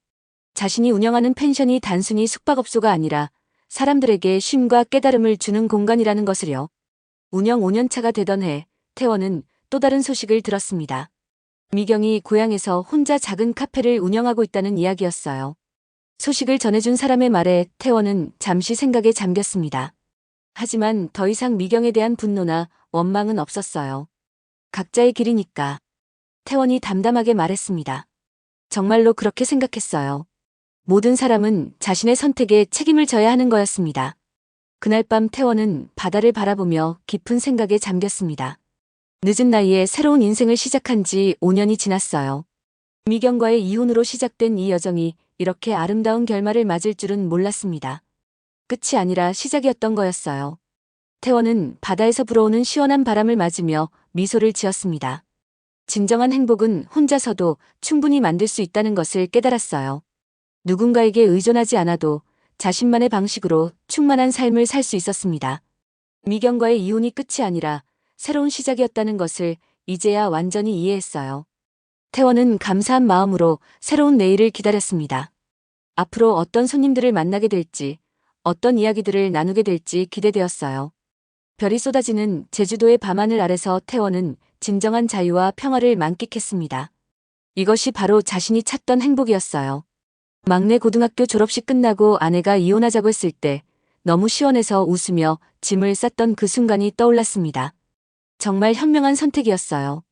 Speaker 1: 자신이 운영하는 펜션이 단순히 숙박업소가 아니라 사람들에게 쉼과 깨달음을 주는 공간이라는 것을요. 운영 5년차가 되던 해 태원은 또 다른 소식을 들었습니다. 미경이 고향에서 혼자 작은 카페를 운영하고 있다는 이야기였어요. 소식을 전해준 사람의 말에 태원은 잠시 생각에 잠겼습니다. 하지만 더 이상 미경에 대한 분노나 원망은 없었어요. 각자의 길이니까. 태원이 담담하게 말했습니다. 정말로 그렇게 생각했어요. 모든 사람은 자신의 선택에 책임을 져야 하는 거였습니다. 그날 밤 태원은 바다를 바라보며 깊은 생각에 잠겼습니다. 늦은 나이에 새로운 인생을 시작한 지 5년이 지났어요. 미경과의 이혼으로 시작된 이 여정이 이렇게 아름다운 결말을 맞을 줄은 몰랐습니다. 끝이 아니라 시작이었던 거였어요. 태원은 바다에서 불어오는 시원한 바람을 맞으며 미소를 지었습니다. 진정한 행복은 혼자서도 충분히 만들 수 있다는 것을 깨달았어요. 누군가에게 의존하지 않아도 자신만의 방식으로 충만한 삶을 살 수 있었습니다. 미경과의 이혼이 끝이 아니라 새로운 시작이었다는 것을 이제야 완전히 이해했어요. 태원은 감사한 마음으로 새로운 내일을 기다렸습니다. 앞으로 어떤 손님들을 만나게 될지, 어떤 이야기들을 나누게 될지 기대되었어요. 별이 쏟아지는 제주도의 밤하늘 아래서 태원은 진정한 자유와 평화를 만끽했습니다. 이것이 바로 자신이 찾던 행복이었어요. 막내 고등학교 졸업식 끝나고 아내가 이혼하자고 했을 때 너무 시원해서 웃으며 짐을 쌌던 그 순간이 떠올랐습니다. 정말 현명한 선택이었어요.